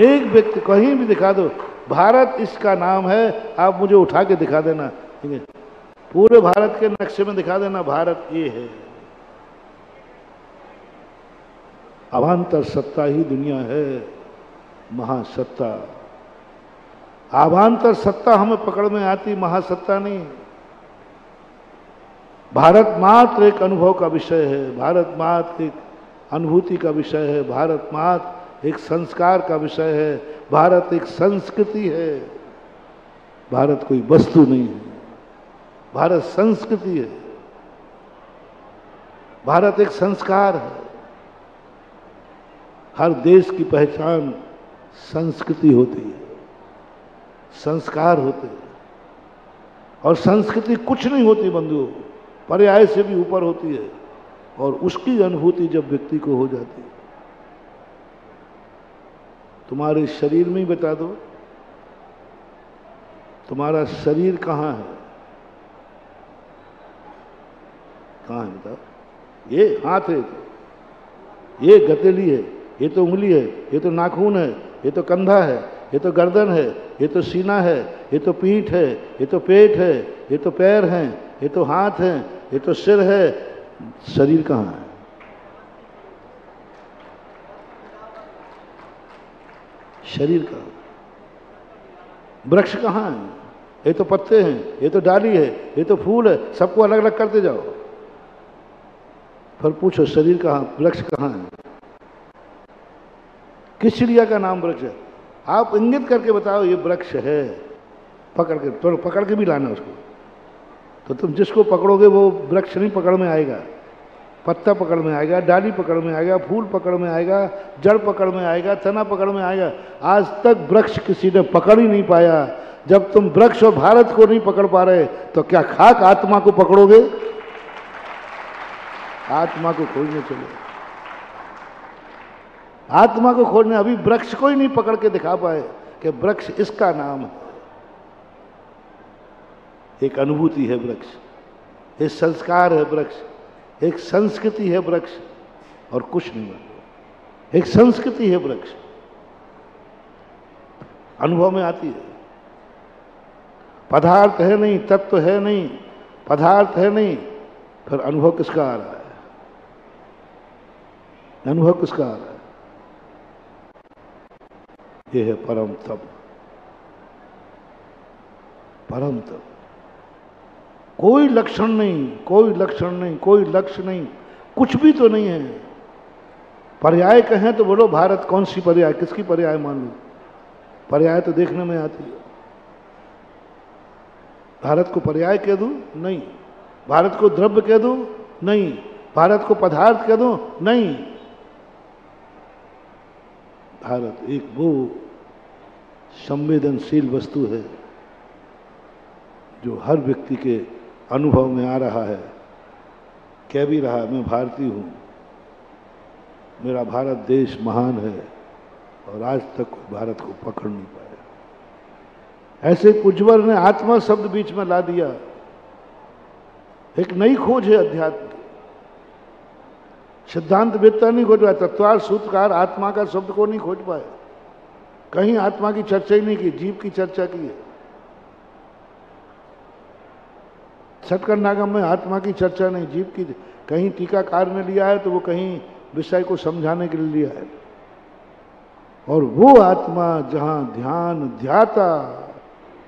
एक व्यक्ति कहीं भी दिखा दो, भारत इसका नाम है, आप मुझे उठा के दिखा देना, ठीक है? पूरे भारत के नक्शे में दिखा देना भारत ये है। अवान्तर सत्ता ही दुनिया है, महासत्ता। आभांतर सत्ता हमें पकड़ में आती, महासत्ता नहीं। भारत मात्र एक अनुभव का विषय है, भारत मात्र एक अनुभूति का विषय है, भारत मात्र एक संस्कार का विषय है, भारत एक संस्कृति है। भारत कोई वस्तु नहीं है, भारत संस्कृति है, भारत एक संस्कार है। हर देश की पहचान संस्कृति होती है, संस्कार होते हैं। और संस्कृति कुछ नहीं होती बंधुओं, पर्याय से भी ऊपर होती है। और उसकी अनुभूति जब व्यक्ति को हो जाती है, तुम्हारे शरीर में ही बता दो, तुम्हारा शरीर कहाँ है? कहाँ है बताओ? ये हाथ है, ये गतेली है, ये तो उंगली है, ये तो नाखून है, ये तो कंधा है, ये तो गर्दन है, ये तो सीना है, ये तो पीठ है, ये तो पेट है, ये तो पैर हैं, ये तो हाथ हैं, ये तो सिर है। शरीर कहाँ है? शरीर कहाँ? वृक्ष कहाँ है? ये तो पत्ते हैं, ये तो डाली है, ये तो फूल है, सबको अलग अलग करते जाओ। फिर पूछो शरीर कहाँ, वृक्ष कहाँ है? किस चिड़िया का नाम वृक्ष है? आप इंगित करके बताओ ये वृक्ष है, पकड़ के, थोड़ा पकड़ के भी लाना उसको। तो तुम जिसको पकड़ोगे वो वृक्ष नहीं पकड़ में आएगा, पत्ता पकड़ में आएगा, डाली पकड़ में आएगा, फूल पकड़ में आएगा, जड़ पकड़ में आएगा, तना पकड़ में आएगा। आज तक वृक्ष किसी ने पकड़ ही नहीं पाया। जब तुम वृक्ष और भारत को नहीं पकड़ पा रहे तो क्या खाक आत्मा को पकड़ोगे? आत्मा को खोजने चलो, आत्मा को खोजने। अभी वृक्ष को ही नहीं पकड़ के दिखा पाए कि वृक्ष इसका नाम है। एक अनुभूति है वृक्ष, एक संस्कार है वृक्ष, एक संस्कृति है वृक्ष, और कुछ नहीं है। एक संस्कृति है वृक्ष, अनुभव में आती है। पदार्थ है नहीं, तत्व है नहीं, पदार्थ है नहीं, फिर अनुभव किसका आ रहा है? अनुभव किसका आ रहा है? ये है परम तप। परम तप। कोई लक्षण नहीं, कोई लक्षण नहीं, कोई लक्ष्य नहीं, कुछ भी तो नहीं है। पर्याय कहें तो बोलो भारत, कौन सी पर्याय, किसकी पर्याय मान लो? पर्याय तो देखने में आती है। भारत को पर्याय कह दूं? नहीं। भारत को द्रव्य कह दूं? नहीं। भारत को पदार्थ कह दूं? नहीं। भारत एक वो संवेदनशील वस्तु है जो हर व्यक्ति के अनुभव में आ रहा है, कह भी रहा है मैं भारतीय हूँ, मेरा भारत देश महान है, और आज तक कोई भारत को पकड़ नहीं पाया। ऐसे कुजवर ने आत्मा शब्द बीच में ला दिया। एक नई खोज है अध्यात्म की। सिद्धांत वेत्ता नहीं खोज पाया, तत्वार सूत्रकार आत्मा का शब्द को नहीं खोज पाए। कहीं आत्मा की चर्चा ही नहीं की, जीव की चर्चा की है। षटकर नागम में आत्मा की चर्चा नहीं, जीव की। कहीं टीकाकार ने लिया है तो वो कहीं विषय को समझाने के लिए लिया है। और वो आत्मा जहां ध्यान ध्याता,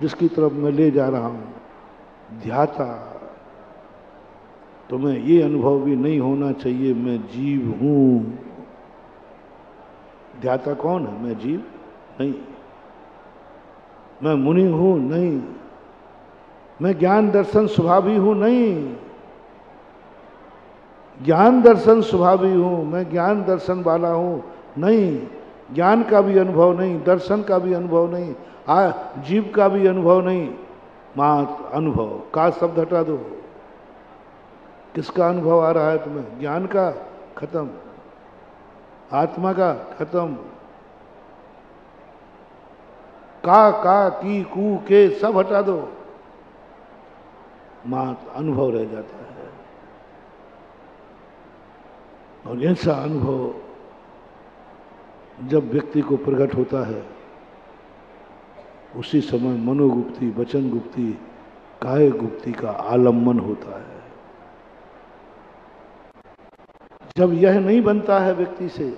जिसकी तरफ मैं ले जा रहा हूं, ध्याता, तो मैं ये अनुभव भी नहीं होना चाहिए मैं जीव हूं। ध्याता कौन है? मैं जीव नहीं। मैं मुनि हूं? नहीं। मैं ज्ञान दर्शन स्वभावी हूं? नहीं। ज्ञान दर्शन स्वभावी हूं, मैं ज्ञान दर्शन वाला हूं? नहीं। ज्ञान का भी अनुभव नहीं, दर्शन का भी अनुभव नहीं, जीव का भी अनुभव नहीं। मात्र अनुभव का शब्द हटा दो। किसका अनुभव आ रहा है तुम्हें? ज्ञान का? खत्म। आत्मा का? खत्म। का की कू के सब हटा दो, मात्र अनुभव रह जाता है। और ऐसा अनुभव जब व्यक्ति को प्रकट होता है, उसी समय मनोगुप्ति, वचन गुप्ति, काय गुप्ति का आलम्बन होता है। जब यह नहीं बनता है व्यक्ति से,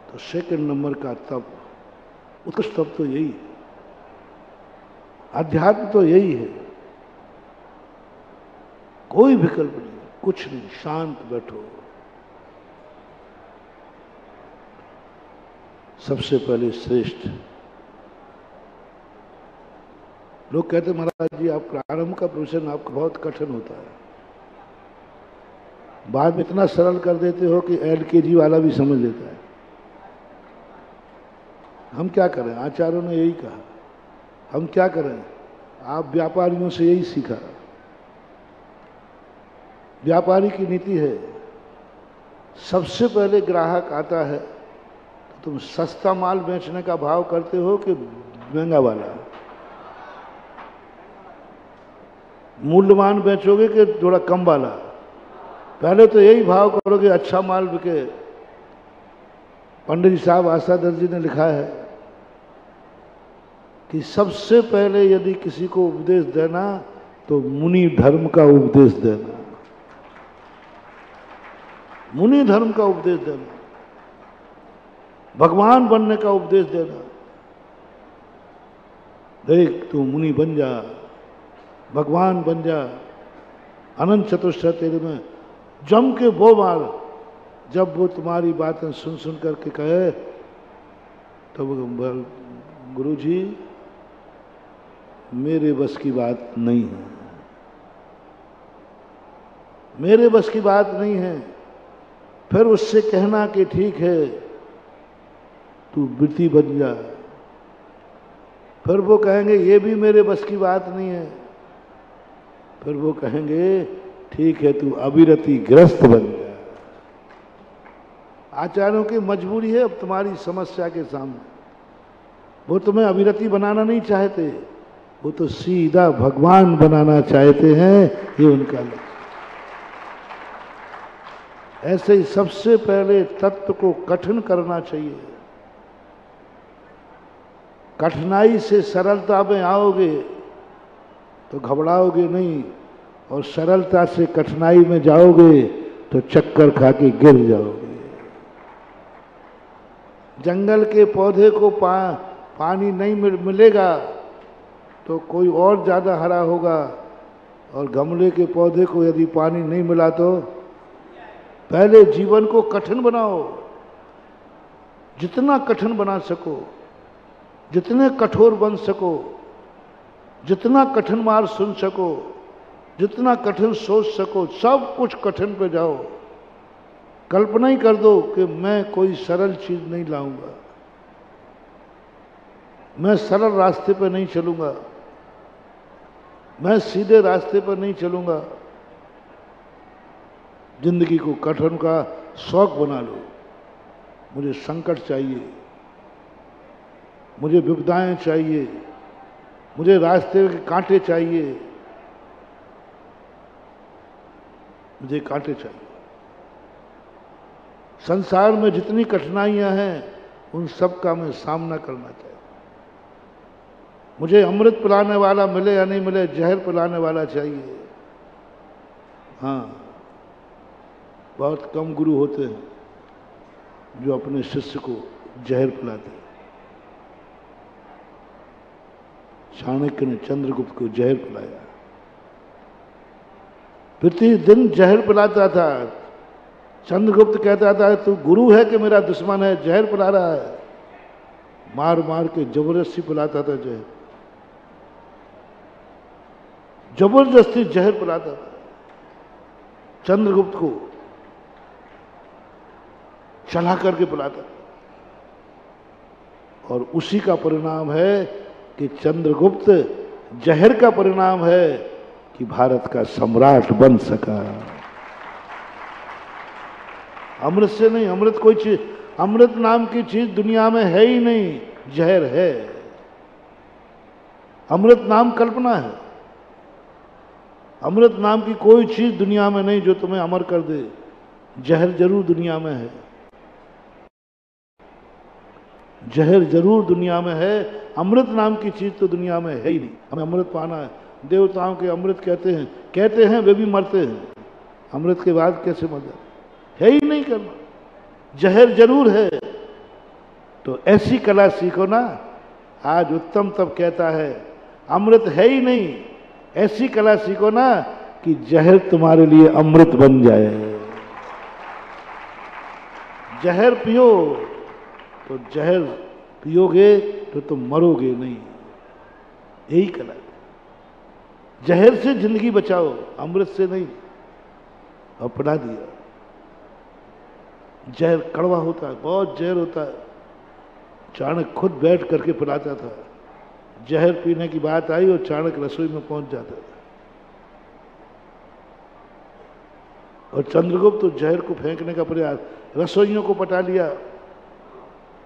तो सेकंड नंबर का तप, उत्कृष्ट तप तो यही है। अध्यात्म तो यही है। कोई विकल्प नहीं, कुछ नहीं, शांत बैठो। सबसे पहले श्रेष्ठ। लोग कहते महाराज जी आप प्रारंभ का प्रवचन आपका बहुत कठिन होता है, बाद में इतना सरल कर देते हो कि LKG वाला भी समझ लेता है। हम क्या करें? आचार्यों ने यही कहा। हम क्या करें? आप व्यापारियों से यही सीखा। व्यापारी की नीति है सबसे पहले ग्राहक आता है तो तुम सस्ता माल बेचने का भाव करते हो कि महंगा वाला? मूल्यवान बेचोगे कि थोड़ा कम वाला? पहले तो यही भाव करोगे अच्छा माल बिके। पंडित जी साहब आशाधर जी ने लिखा है कि सबसे पहले यदि किसी को उपदेश देना तो मुनि धर्म का उपदेश देना, मुनि धर्म का उपदेश देना, भगवान बनने का उपदेश देना। देख तू मुनि बन जा, भगवान बन जा, अनंत चतुष्टय तेरे में जम के वो मार। जब वो तुम्हारी बातें सुन सुन करके कहे तो गुरु जी मेरे बस की बात नहीं है, मेरे बस की बात नहीं है। फिर उससे कहना कि ठीक है तू वृत्ति बन जा। फिर वो कहेंगे ये भी मेरे बस की बात नहीं है। फिर वो कहेंगे ठीक है तू अविरति ग्रस्त बन जा। आचार्यों की मजबूरी है अब तुम्हारी समस्या के सामने। वो तुम्हें अविरति बनाना नहीं चाहते, वो तो सीधा भगवान बनाना चाहते हैं, ये उनका लक्ष्य। ऐसे ही सबसे पहले तत्व को कठिन करना चाहिए। कठिनाई से सरलता में आओगे तो घबराओगे नहीं, और सरलता से कठिनाई में जाओगे तो चक्कर खा के गिर जाओगे। जंगल के पौधे को पानी नहीं मिलेगा तो कोई और ज़्यादा हरा होगा, और गमले के पौधे को यदि पानी नहीं मिला तो पहले जीवन को कठिन बनाओ। जितना कठिन बना सको, जितने कठोर बन सको, जितना कठिन मार सुन सको, जितना कठिन सोच सको, सब कुछ कठिन पे जाओ। कल्पना ही कर दो कि मैं कोई सरल चीज नहीं लाऊंगा, मैं सरल रास्ते पर नहीं चलूंगा, मैं सीधे रास्ते पर नहीं चलूंगा। जिंदगी को कठिन का शौक बना लो। मुझे संकट चाहिए, मुझे विपदाएं चाहिए, मुझे रास्ते के कांटे चाहिए, मुझे कांटे चाहिए। संसार में जितनी कठिनाइयां हैं उन सब का मैं सामना करना चाहिए। मुझे अमृत पिलाने वाला मिले या नहीं मिले, जहर पिलाने वाला चाहिए। हाँ, बहुत कम गुरु होते हैं जो अपने शिष्य को जहर पिलाते हैं। चाणक्य ने चंद्रगुप्त को जहर पिलाया, प्रतिदिन जहर पिलाता था। चंद्रगुप्त कहता था तू गुरु है कि मेरा दुश्मन है, जहर पिला रहा है। मार मार के जबरदस्ती पिलाता था जहर, जबरदस्ती जहर पिलाता था चंद्रगुप्त को, चला करके पिलाता था। और उसी का परिणाम है कि चंद्रगुप्त, जहर का परिणाम है कि भारत का सम्राट बन सका। अमृत से नहीं, अमृत कोई चीज, अमृत नाम की चीज दुनिया में है ही नहीं, जहर है। अमृत नाम कल्पना है। अमृत नाम की कोई चीज दुनिया में नहीं जो तुम्हें अमर कर दे। जहर जरूर दुनिया में है, जहर जरूर दुनिया में है। अमृत नाम की चीज तो दुनिया में है ही नहीं। हमें अमृत पाना है। देवताओं के अमृत कहते हैं वे भी मरते हैं। अमृत के बाद कैसे मर जाते? है ही नहीं करना। जहर जरूर है। तो ऐसी कला सीखो ना। आज उत्तम तब कहता है अमृत है ही नहीं, ऐसी कला सीखो ना कि जहर तुम्हारे लिए अमृत बन जाए। जहर पियो तो जहर पियोगे तो तुम मरोगे नहीं। यही कला है। जहर से जिंदगी बचाओ, अमृत से नहीं। और पढ़ा दिया। जहर कड़वा होता है, बहुत जहर होता है। चाणक्य खुद बैठ करके पिलाता था। जहर पीने की बात आई और चाणक्य रसोई में पहुंच जाता था। और चंद्रगुप्त तो जहर को फेंकने का प्रयास, रसोइयों को पटा लिया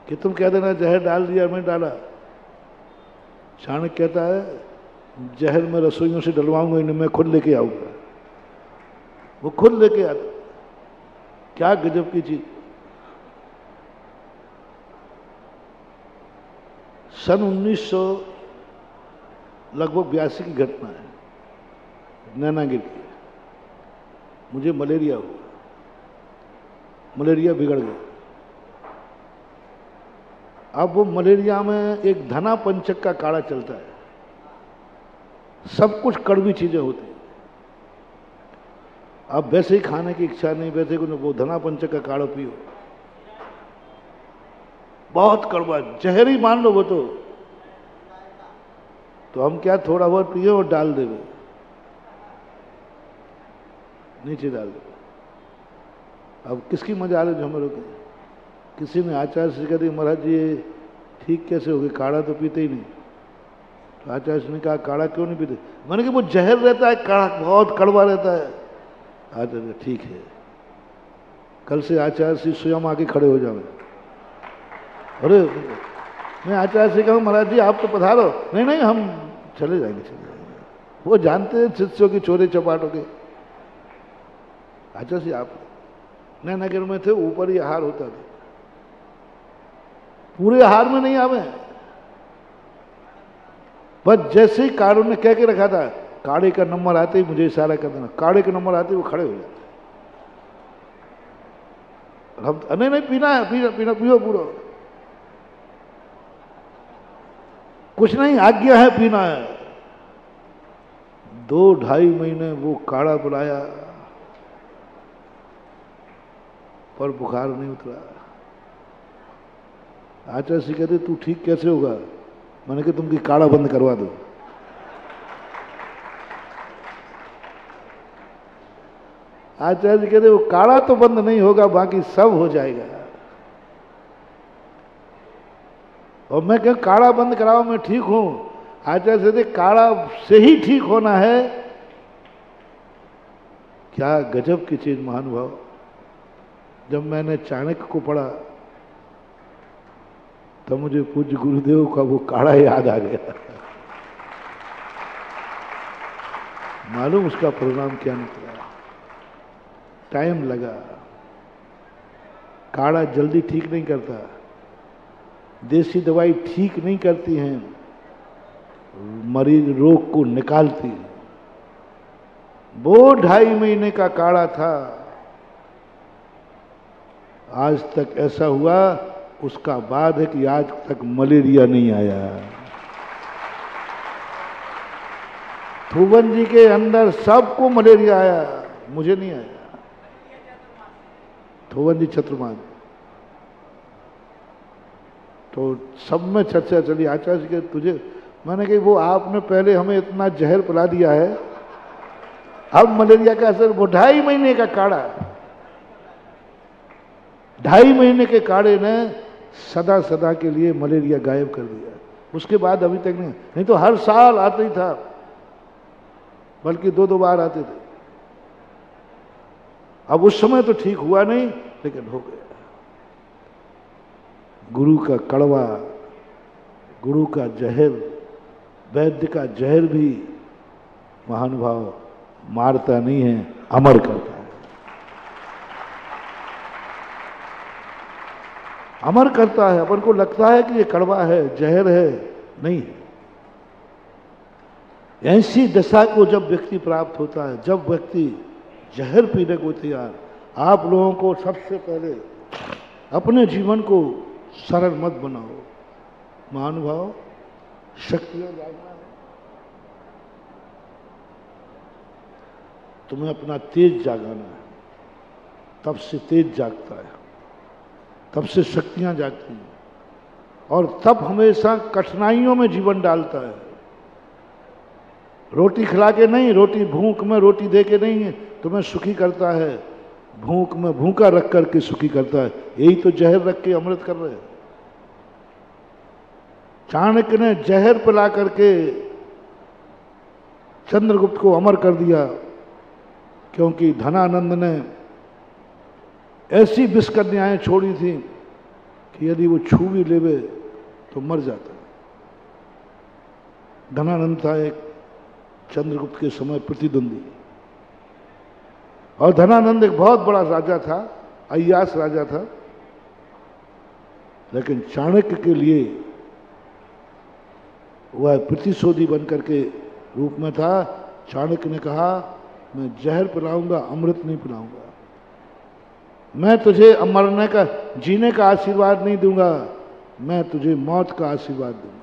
कि तुम कह देना जहर डाल दिया, मैं डाला। चाणक्य कहता है जहर मैं रसोइयों से डलवाऊंगा इन्हें, मैं खुद लेके आऊंगा। वो खुद लेके आता। क्या गजब की चीज। सन 1900 लगभग 82 की घटना है, नैनागिर की। मुझे मलेरिया हुआ, मलेरिया बिगड़ गया। अब वो मलेरिया में एक धना पंचक का काढ़ा चलता है, सब कुछ कड़वी चीजें होती हैं। अब वैसे ही खाने की इच्छा नहीं, वैसे वो धना पंचक का काढ़ा पियो, बहुत कड़वा, जहरी मान लो वो तो हम क्या थोड़ा बहुत पिए और डाल देंगे, नीचे डाल दे। अब किसकी मजा जो हमें रोके। किसी ने आचार्य से कह दिया महाराज जी ये ठीक कैसे हो गए, काढ़ा तो पीते ही नहीं। तो आचार्य ने कहा काढ़ा क्यों नहीं पीते? मैंने कहा वो जहर रहता है, काढ़ा बहुत कड़वा रहता है। आचार्य ठीक है, कल से आचार्य से स्वयं आके खड़े हो जाओ। अरे मैं आचार्य से कहूँ महाराज जी आप तो पधारो। नहीं नहीं हम चले जाएंगे, चले जाएंगे। वो जानते हैं शिष्यों की चोरी चपाटों के। आचार्य जी आप नगर में थे, ऊपर ही आहार होता था, पूरे आहार में नहीं आवे। बस जैसे ही काढ़ों ने कह के रखा था काढ़े का नंबर आते ही मुझे इशारा कर देना, काढ़े के नंबर आते ही वो खड़े हो जाते। हम नहीं नहीं पीना है, पीना पीना पियो पूरा, कुछ नहीं आज्ञा है पीना है। 2-2.5 महीने वो काढ़ा बुलाया पर बुखार नहीं उतरा। आचार्य जी कहते तू ठीक कैसे होगा? मैंने कहा तुम काढ़ा बंद करवा दो। आचार्य जी कहते वो काढ़ा तो बंद नहीं होगा, बाकी सब हो जाएगा। और मैं कह काढ़ा बंद कराओ, मैं ठीक हूं। आचार्य जी काढ़ा से ही ठीक होना है। क्या गजब की चीज महानुभाव। जब मैंने चाणक्य को पढ़ा तब मुझे पूज्य गुरुदेव का वो काढ़ा याद आ गया। मालूम उसका परिणाम क्या निकला? टाइम लगा। काढ़ा जल्दी ठीक नहीं करता, देसी दवाई ठीक नहीं करती हैं, मरीज रोग को निकालती है। वो 2.5 महीने का काढ़ा था। आज तक ऐसा हुआ, उसका बाद है कि आज तक मलेरिया नहीं आया। थुवन जी के अंदर सबको मलेरिया आया, मुझे नहीं आया। थुवन जी चतुर्मान। तो सब में चर्चा चली आचार्य के तुझे। मैंने कही वो आपने पहले हमें इतना जहर पिला दिया है, अब मलेरिया का असर। वो 2.5 महीने का काढ़ा, 2.5 महीने के काढ़े ने सदा सदा के लिए मलेरिया गायब कर दिया। उसके बाद अभी तक नहीं तो हर साल आते ही था, बल्कि 2-2 बार आते थे। अब उस समय तो ठीक हुआ नहीं, लेकिन हो गया। गुरु का कड़वा, गुरु का जहर, वैद्य का जहर भी महानुभाव मारता नहीं है, अमर करता है। अमर करता है। अपन को लगता है कि ये कड़वा है, जहर है, नहीं। ऐसी दशा को जब व्यक्ति प्राप्त होता है, जब व्यक्ति जहर पीने को तैयार। आप लोगों को सबसे पहले अपने जीवन को सरल मत बनाओ। महानुभाव शक्तियां जागना है, तुम्हें अपना तेज जागाना है। तब से तेज जागता है, तब से शक्तियां जागती हैं, और तब हमेशा कठिनाइयों में जीवन डालता है। रोटी खिला के नहीं, रोटी भूख में रोटी दे के नहीं तुम्हें सुखी करता है, भूख में भूखा रख करके सुखी करता है। यही तो जहर रख के अमृत कर रहे हैं। चाणक्य ने जहर पिला करके चंद्रगुप्त को अमर कर दिया। क्योंकि धनानंद ने ऐसी विषकन्याएं छोड़ी थी कि यदि वो छू भी लेवे तो मर जाता। धनानंद था एक चंद्रगुप्त के समय प्रतिद्वंदी, और धनानंद एक बहुत बड़ा राजा था, अय्यास राजा था, लेकिन चाणक्य के लिए वह प्रतिशोधी बनकर के रूप में था। चाणक्य ने कहा, मैं जहर पिलाऊंगा, अमृत नहीं पिलाऊंगा। मैं तुझे मरने का, जीने का आशीर्वाद नहीं दूंगा, मैं तुझे मौत का आशीर्वाद दूंगा।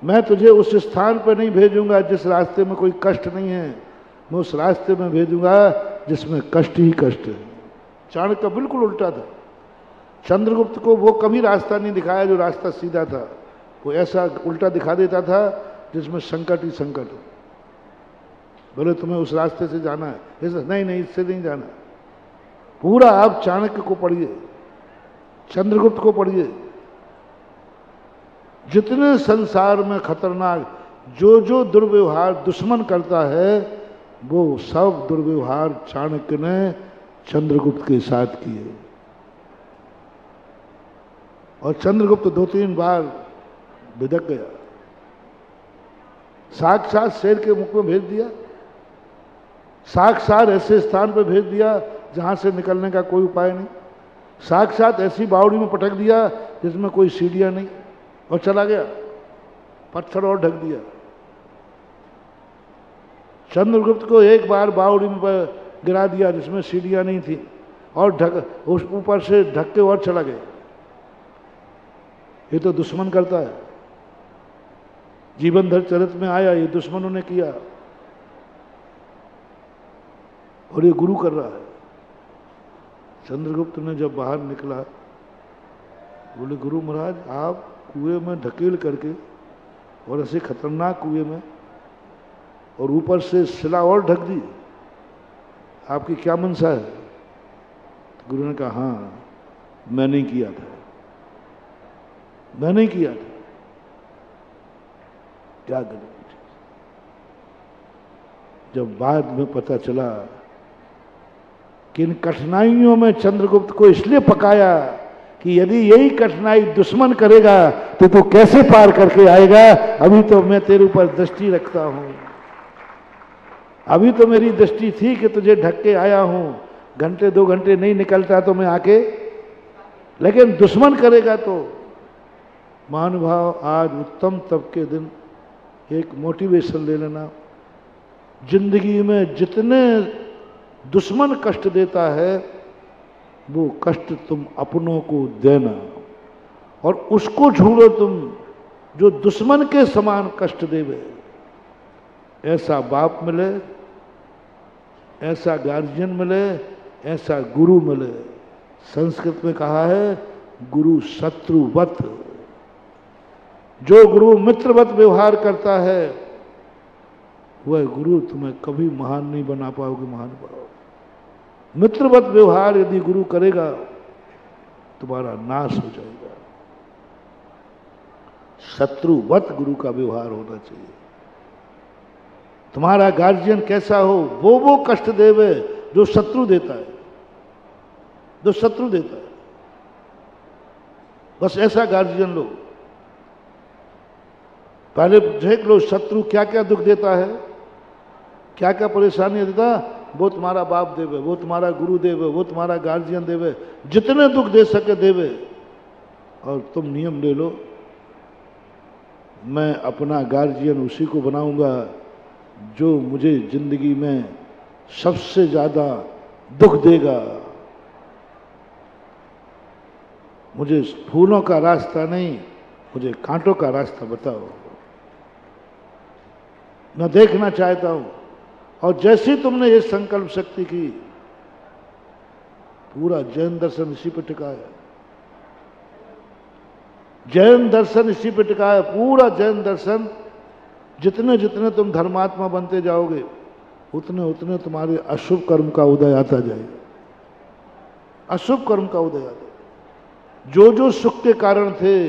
मैं तुझे उस स्थान पर नहीं भेजूंगा जिस रास्ते में कोई कष्ट नहीं है, मैं उस रास्ते में भेजूंगा जिसमें कष्ट ही कष्ट है। चाणक्य का बिल्कुल उल्टा था। चंद्रगुप्त को वो कभी रास्ता नहीं दिखाया जो रास्ता सीधा था, वो ऐसा उल्टा दिखा देता था जिसमें संकट ही संकट हो। बोले तुम्हें उस रास्ते से जाना है, ऐसा नहीं, इससे नहीं जाना। पूरा आप चाणक्य को पढ़िए, चंद्रगुप्त को पढ़िए। जितने संसार में खतरनाक जो जो दुर्व्यवहार दुश्मन करता है, वो सब दुर्व्यवहार चाणक्य ने चंद्रगुप्त के साथ किए। और चंद्रगुप्त 2-3 बार बिदक गया, साक्षात शेर के मुख में भेज दिया, साक्षात ऐसे स्थान पर भेज दिया जहां से निकलने का कोई उपाय नहीं, साक्षात ऐसी बावड़ी में पटक दिया जिसमें कोई सीढ़ियां नहीं, और चला गया, पत्थर और ढक दिया। चंद्रगुप्त को एक बार बावड़ी में गिरा दिया जिसमें सीढ़ियां नहीं थी, और ढक उस ऊपर से ढक के और चला गया। ये तो दुश्मन करता है। जीवन भर चरित में आया, ये दुश्मनों ने किया, और ये गुरु कर रहा है। चंद्रगुप्त ने जब बाहर निकला, बोले गुरु महाराज, आप कुएं में ढकेल करके, और ऐसे खतरनाक कुएं में, और ऊपर से शिला और ढक दी, आपकी क्या मनसा है? तो गुरु ने कहा, हाँ मैंने किया था, मैंने किया था। क्या करें? जब बाद में पता चला कि इन कठिनाइयों में चंद्रगुप्त को इसलिए पकाया कि यदि यही कठिनाई दुश्मन करेगा तो तू कैसे पार करके आएगा? अभी तो मैं तेरे ऊपर दृष्टि रखता हूं, अभी तो मेरी दृष्टि थी कि तुझे ढक के आया हूं, घंटे 2 घंटे नहीं निकलता तो मैं आके, लेकिन दुश्मन करेगा तो। महानुभाव, आज उत्तम तप के दिन एक मोटिवेशन ले लेना, जिंदगी में जितने दुश्मन कष्ट देता है वो कष्ट तुम अपनों को देना, और उसको छोड़ो तुम जो दुश्मन के समान कष्ट देवे। ऐसा बाप मिले, ऐसा गार्जियन मिले, ऐसा गुरु मिले। संस्कृत में कहा है गुरु शत्रुवत। जो गुरु मित्रवत व्यवहार करता है वह गुरु तुम्हें कभी महान नहीं बना पाओगे। महान बनाओ। मित्रवत व्यवहार यदि गुरु करेगा तुम्हारा नाश हो जाएगा। शत्रुवत गुरु का व्यवहार होना चाहिए। तुम्हारा गार्जियन कैसा हो, वो कष्ट देवे जो शत्रु देता है, जो शत्रु देता है। बस ऐसा गार्जियन लो। पहले देख लो शत्रु क्या क्या दुख देता है, क्या क्या परेशानी देता। वो तुम्हारा बाप देवे, वो तुम्हारा गुरु देवे, वो तुम्हारा गार्जियन देवे, जितने दुख दे सके देवे। और तुम नियम ले लो, मैं अपना गार्जियन उसी को बनाऊंगा जो मुझे जिंदगी में सबसे ज्यादा दुख देगा। मुझे फूलों का रास्ता नहीं, मुझे कांटों का रास्ता बताओ। मैं देखना चाहता हूं। और जैसे तुमने ये संकल्प शक्ति की, पूरा जैन दर्शन इसी पर टिका है। जैन दर्शन इसी पर टिका है। पूरा जैन दर्शन, जितने जितने तुम धर्मात्मा बनते जाओगे उतने उतने तुम्हारे अशुभ कर्म का उदय आता जाएगा। अशुभ कर्म का उदय आता जाएगा। जो जो सुख के कारण थे,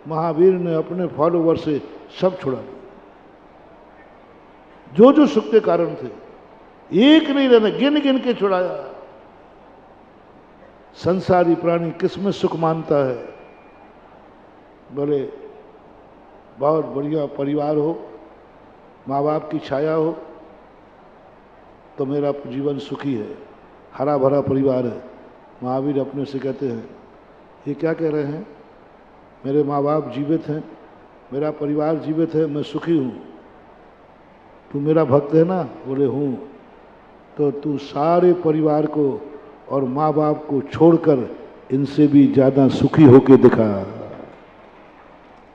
महावीर ने अपने फॉलोवर से सब छुड़ा दिया। जो जो सुख के कारण थे, एक नहीं रहना, गिन गिन के छुड़ाया। संसारी प्राणी किसमें सुख मानता है? बोले बहुत बढ़िया परिवार हो, माँ बाप की छाया हो तो मेरा जीवन सुखी है, हरा भरा परिवार है। महावीर अपने से कहते हैं, ये क्या कह रहे हैं? मेरे माँ बाप जीवित हैं, मेरा परिवार जीवित है, मैं सुखी हूँ। तू मेरा भक्त है ना? बोले हूँ। तो तू सारे परिवार को और माँ बाप को छोड़कर इनसे भी ज्यादा सुखी होके दिखा।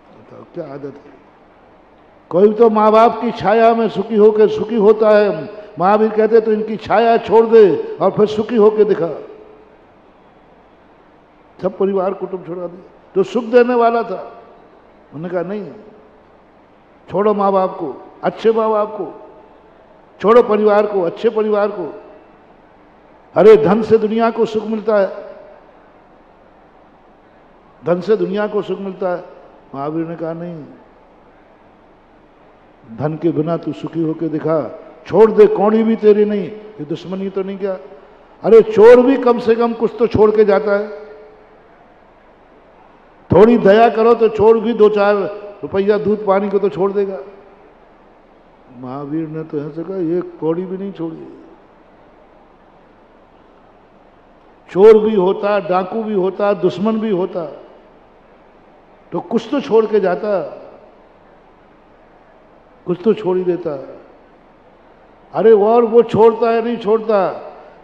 बताओ क्या आदत है? कोई तो माँ बाप की छाया में सुखी होकर सुखी होता है। महावीर कहते तो इनकी छाया छोड़ दे और फिर सुखी होके दिखा। सब परिवार कुटुंब छोड़ा दे। तो सुख देने वाला था, उन्होंने कहा नहीं, छोड़ो माँ बाप को, अच्छे माँ बाप को छोड़ो, परिवार को, अच्छे परिवार को। अरे धन से दुनिया को सुख मिलता है, धन से दुनिया को सुख मिलता है। महावीर ने कहा नहीं, धन के बिना तू सुखी होकर दिखा, छोड़ दे, कौड़ी भी तेरी नहीं। ये दुश्मनी तो नहीं क्या? अरे चोर भी कम से कम कुछ तो छोड़ के जाता है। थोड़ी दया करो तो चोर भी 2-4 रुपया दूध पानी को तो छोड़ देगा। महावीर ने तो ऐसे कहा, ये कौड़ी भी नहीं छोड़ी। चोर भी होता, डाकू भी होता, दुश्मन भी होता, तो कुछ तो छोड़ के जाता, कुछ तो छोड़ ही देता। अरे और वो छोड़ता है नहीं छोड़ता,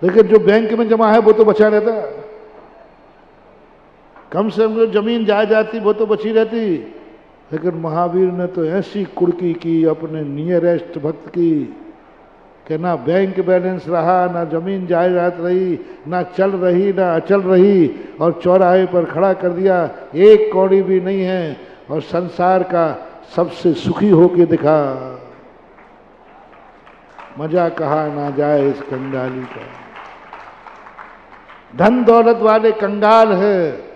लेकिन जो बैंक में जमा है वो तो बचा रहता। कम से कम जो जमीन जायदाद वो तो बची रहती। लेकिन महावीर ने तो ऐसी कुड़की की अपने नियरेस्ट भक्त की कि ना बैंक बैलेंस रहा, ना जमीन जायदाद रही, ना चल रही ना अचल रही, और चौराहे पर खड़ा कर दिया, एक कौड़ी भी नहीं है, और संसार का सबसे सुखी होके दिखा। मजा कहा ना जाए इस कंगाली का। धन दौलत वाले कंगाल है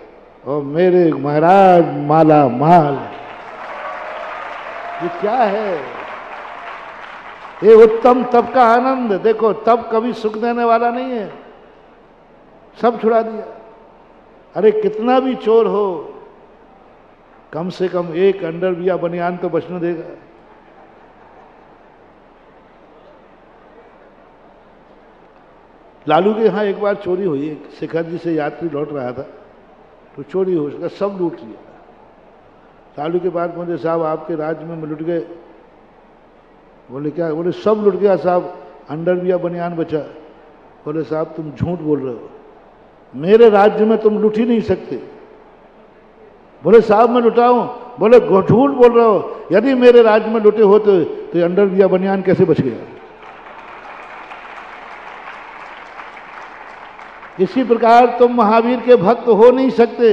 और मेरे महाराज माला माल। ये क्या है? ये उत्तम तप का आनंद। देखो तप कभी सुख देने वाला नहीं है, सब छुड़ा दिया। अरे कितना भी चोर हो, कम से कम एक अंडरवियर बनियान तो बचने देगा। लालू के यहाँ एक बार चोरी हुई, एक शिखर जी से यात्री लौट रहा था तो चोरी हो, उसका सब लूट लिया। लालू के बाद मुझे, साहब आपके राज्य में लुट गए। बोले क्या? बोले सब लुट गया साहब, अंडरवियर बनियान बचा। बोले साहब तुम झूठ बोल रहे हो, मेरे राज्य में तुम लुट ही नहीं सकते। बोले साहब मैं लुटा हूं। बोले झूठ बोल रहे हो, यदि मेरे राज्य में लुटे होते तो अंडरवियर बनियान कैसे बच गया? इसी प्रकार तुम महावीर के भक्त हो नहीं सकते।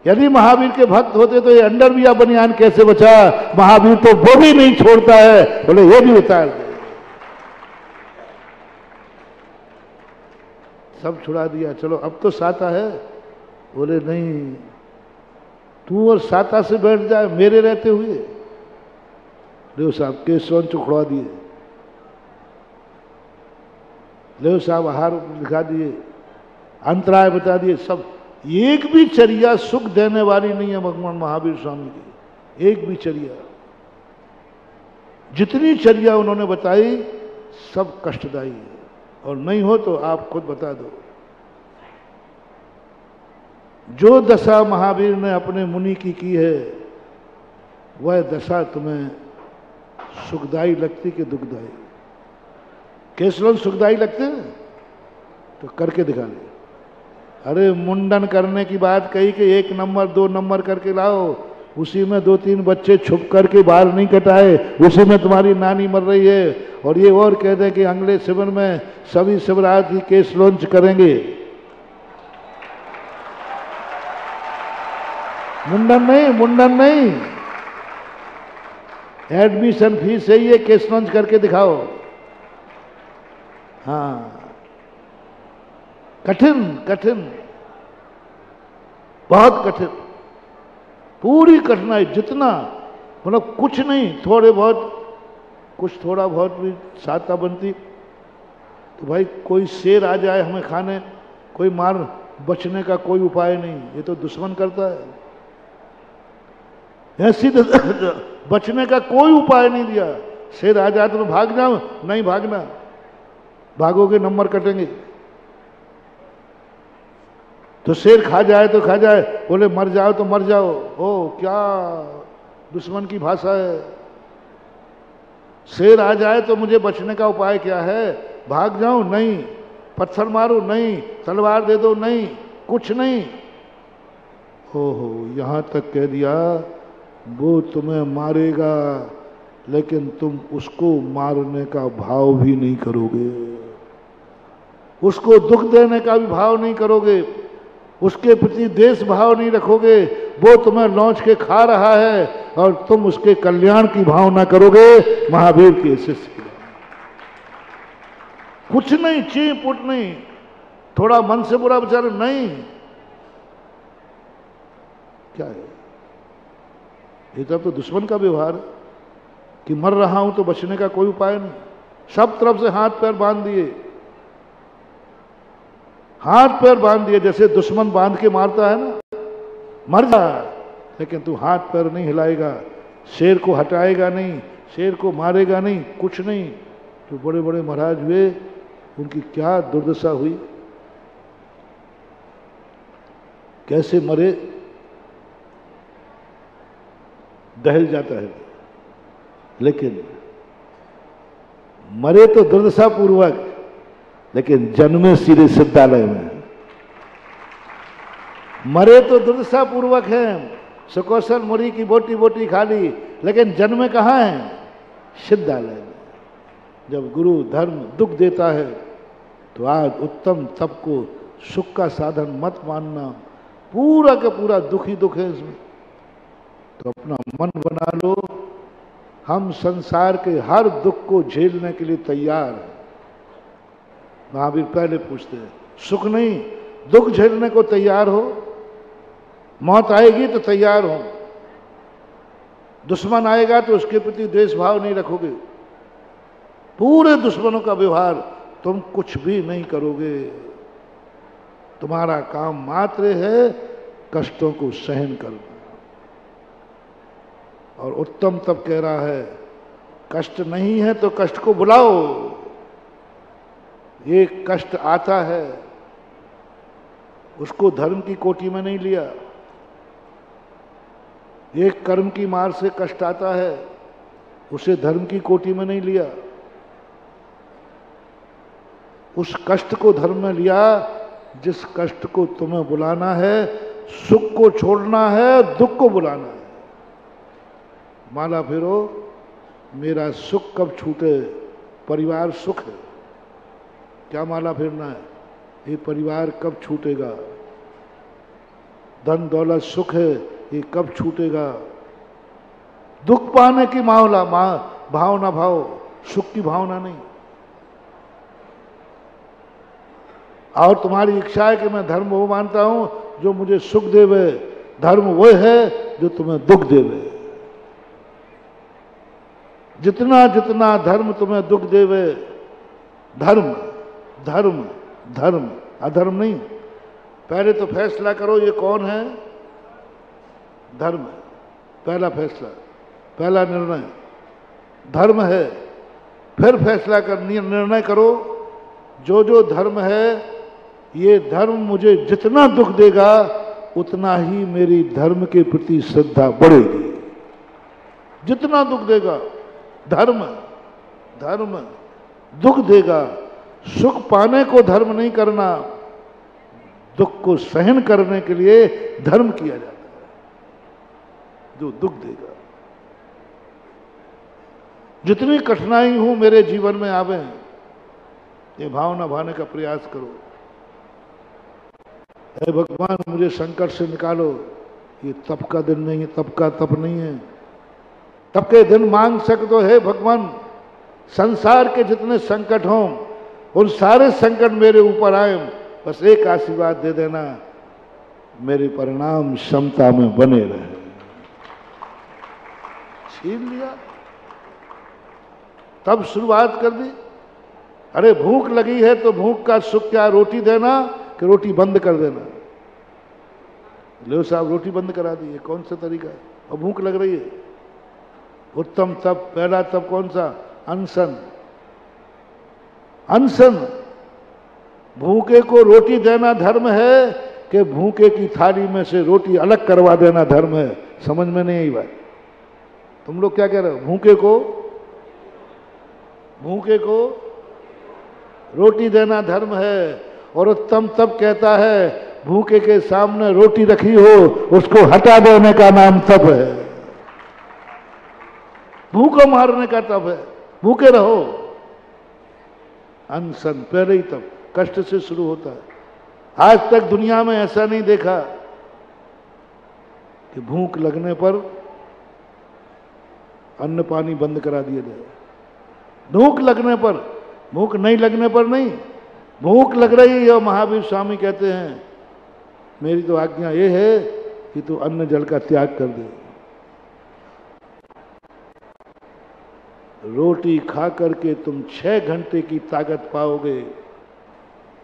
यदि महावीर के भक्त होते तो ये अंडरवियर बनियान कैसे बचा? महावीर तो वो भी नहीं छोड़ता है, बोले ये भी उतार दे। सब छुड़ा दिया, चलो अब तो साता है। बोले नहीं, तू और साता से बैठ जाए मेरे रहते हुए। देव साहब केस उखड़वा दिए, देव साहब आहार दिखा दिए, अंतराय बता दिए सब। एक भी चर्या सुख देने वाली नहीं है भगवान महावीर स्वामी की, एक भी चर्या। जितनी चर्या उन्होंने बताई सब कष्टदायी है, और नहीं हो तो आप खुद बता दो। जो दशा महावीर ने अपने मुनि की है, वह दशा तुम्हें सुखदायी लगती कि दुखदायी? केसलों सुखदायी लगते हैं तो करके दिखा ले। अरे मुंडन करने की बात कही कि 1 नंबर 2 नंबर करके लाओ, उसी में 2-3 बच्चे छुप करके बाल नहीं कटाए, उसी में तुम्हारी नानी मर रही है, और ये और कह दें कि अगले शिविर में सभी शिवराज केस लॉन्च करेंगे। मुंडन नहीं, मुंडन नहीं, एडमिशन फीस है ये, केस लॉन्च करके दिखाओ। हाँ, कठिन कठिन, बहुत कठिन, पूरी कठिनाई। जितना मतलब कुछ नहीं, थोड़े बहुत कुछ थोड़ा बहुत भी सहायता बनती तो भाई कोई शेर आ जाए हमें खाने, कोई मार बचने का कोई उपाय नहीं, ये तो दुश्मन करता है। ऐसी बचने का कोई उपाय नहीं दिया। शेर आ जाए तो भाग जाओ, नहीं भागना, भागोगे नंबर कटेंगे। तो शेर खा जाए तो खा जाए, बोले मर जाओ तो मर जाओ। ओ क्या दुश्मन की भाषा है। शेर आ जाए तो मुझे बचने का उपाय क्या है? भाग जाऊं? नहीं। पत्थर मारो? नहीं। तलवार दे दो? नहीं। कुछ नहीं। ओहो, यहां तक कह दिया वो तुम्हें मारेगा लेकिन तुम उसको मारने का भाव भी नहीं करोगे, उसको दुख देने का भी भाव नहीं करोगे, उसके प्रति देश भाव नहीं रखोगे। वो तुम्हें लौंच के खा रहा है और तुम उसके कल्याण की भावना करोगे। महावीर के शिष्य कुछ नहीं, ची पुट नहीं, थोड़ा मन से बुरा विचार नहीं। क्या है ये? तो दुश्मन का व्यवहार है कि मर रहा हूं तो बचने का कोई उपाय नहीं। सब तरफ से हाथ पैर बांध दिए, हाथ पैर बांध दिए, जैसे दुश्मन बांध के मारता है ना, मर जा, लेकिन तू हाथ पैर नहीं हिलाएगा, शेर को हटाएगा नहीं, शेर को मारेगा नहीं, कुछ नहीं। तो बड़े बड़े महाराज हुए, उनकी क्या दुर्दशा हुई, कैसे मरे, दहल जाता है। लेकिन मरे तो दुर्दशा पूर्वक, लेकिन जन्मे सीधे सिद्धालय में। मरे तो दुर्दशा पूर्वक है, सुकौशल मुरी की बोटी बोटी खा ली, लेकिन जन्मे कहाँ है? सिद्धालय में। जब गुरु धर्म दुख देता है तो आज उत्तम तप को सुख का साधन मत मानना, पूरा का पूरा दुख ही दुख है इसमें। तो अपना मन बना लो, हम संसार के हर दुख को झेलने के लिए तैयार हैं। महावीर पहले पूछते हैं, सुख नहीं दुख झेलने को तैयार हो? मौत आएगी तो तैयार हो, दुश्मन आएगा तो उसके प्रति द्वेष भाव नहीं रखोगे, पूरे दुश्मनों का व्यवहार, तुम कुछ भी नहीं करोगे। तुम्हारा काम मात्र है कष्टों को सहन करना। और उत्तम तब कह रहा है, कष्ट नहीं है तो कष्ट को बुलाओ। एक कष्ट आता है, उसको धर्म की कोटि में नहीं लिया। एक कर्म की मार से कष्ट आता है, उसे धर्म की कोटि में नहीं लिया। उस कष्ट को धर्म में लिया जिस कष्ट को तुम्हें बुलाना है। सुख को छोड़ना है, दुख को बुलाना है। माला फेरो, मेरा सुख कब छूटे? परिवार सुख है, क्या माला फेरना है? ये परिवार कब छूटेगा? धन दौलत सुख है, ये कब छूटेगा? दुख पाने की मावला भावना भाव, सुख की भावना नहीं। और तुम्हारी इच्छा है कि मैं धर्म वो मानता हूं जो मुझे सुख देवे, धर्म वो है जो तुम्हें दुख देवे। जितना जितना धर्म तुम्हें दुख देवे, धर्म धर्म धर्म, अधर्म नहीं। पहले तो फैसला करो ये कौन है? धर्म। पहला फैसला, पहला निर्णय धर्म है। फिर फैसला कर, निर्णय करो जो जो धर्म है, ये धर्म मुझे जितना दुख देगा उतना ही मेरी धर्म के प्रति श्रद्धा बढ़ेगी। जितना दुख देगा धर्म, धर्म दुख देगा। सुख पाने को धर्म नहीं करना, दुख को सहन करने के लिए धर्म किया जाता है जो दुख देगा। जितनी कठिनाई हो मेरे जीवन में आवे, ये भावना भाने का प्रयास करो। हे भगवान मुझे संकट से निकालो। ये तप का दिन नहीं है, तप का तप नहीं है। तप के दिन मांग सकते हो, हे भगवान संसार के जितने संकट हों उन सारे संकट मेरे ऊपर आए, बस एक आशीर्वाद दे देना, मेरे परिणाम क्षमता में बने रहे। छीन लिया, तब शुरुआत कर दी। अरे भूख लगी है तो भूख का सुख क्या, रोटी देना कि रोटी बंद कर देना? लो साहब रोटी बंद करा दी, ये कौन सा तरीका है? और भूख लग रही है। उत्तम तप, पहला तप कौन सा? अनशन। अनशन, भूखे को रोटी देना धर्म है कि भूखे की थाली में से रोटी अलग करवा देना धर्म है? समझ में नहीं आई बात। तुम लोग क्या कह रहे हो? भूखे को रोटी देना धर्म है, और उत्तम तप कहता है भूखे के सामने रोटी रखी हो उसको हटा देने का नाम तप है। भूख को मारने का तप है, भूखे रहो। अनशन पहले ही तप, कष्ट से शुरू होता है। आज तक दुनिया में ऐसा नहीं देखा कि भूख लगने पर अन्न पानी बंद करा दिया जाए। भूख लगने पर, भूख नहीं लगने पर नहीं। भूख लग रही है और महावीर स्वामी कहते हैं मेरी तो आज्ञा ये है कि तू अन्न जल का त्याग कर दे। रोटी खा करके तुम 6 घंटे की ताकत पाओगे,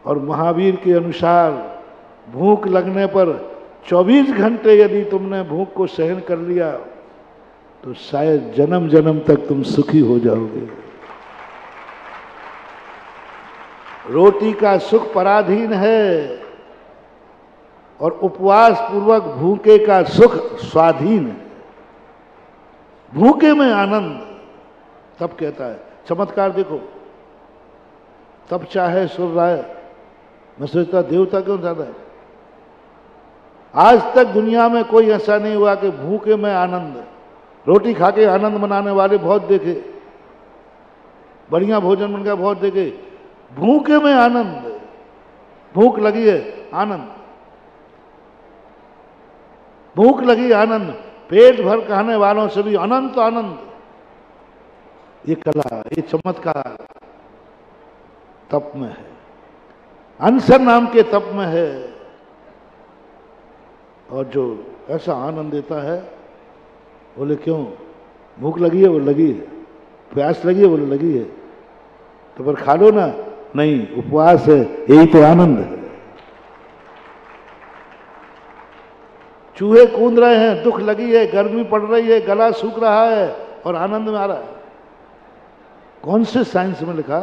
और महावीर के अनुसार भूख लगने पर 24 घंटे यदि तुमने भूख को सहन कर लिया तो शायद जन्म जन्म तक तुम सुखी हो जाओगे। रोटी का सुख पराधीन है और उपवास पूर्वक भूखे का सुख स्वाधीन है। भूखे में आनंद, तब कहता है। चमत्कार देखो, तब चाहे सुर राय। मैं सोचता देवता क्यों ज्यादा है? आज तक दुनिया में कोई ऐसा नहीं हुआ कि भूखे में आनंद। रोटी खा के आनंद मनाने वाले बहुत देखे, बढ़िया भोजन बन गया बहुत देखे। भूखे में आनंद, भूख लगी है आनंद, भूख लगी आनंद, पेट भर खाने वालों से भी अनंत आनंद। ये कला, ये चमत्कार तप में है, अनशन नाम के तप में है। और जो ऐसा आनंद देता है, बोले क्यों? भूख लगी है? वो लगी है। प्यास लगी है? वो लगी है। तो पर खा लो ना। नहीं, उपवास है, यही तो आनंद है। चूहे कूद रहे हैं, दुख लगी है, गर्मी पड़ रही है, गला सूख रहा है, और आनंद में आ रहा है। कौन से साइंस में लिखा,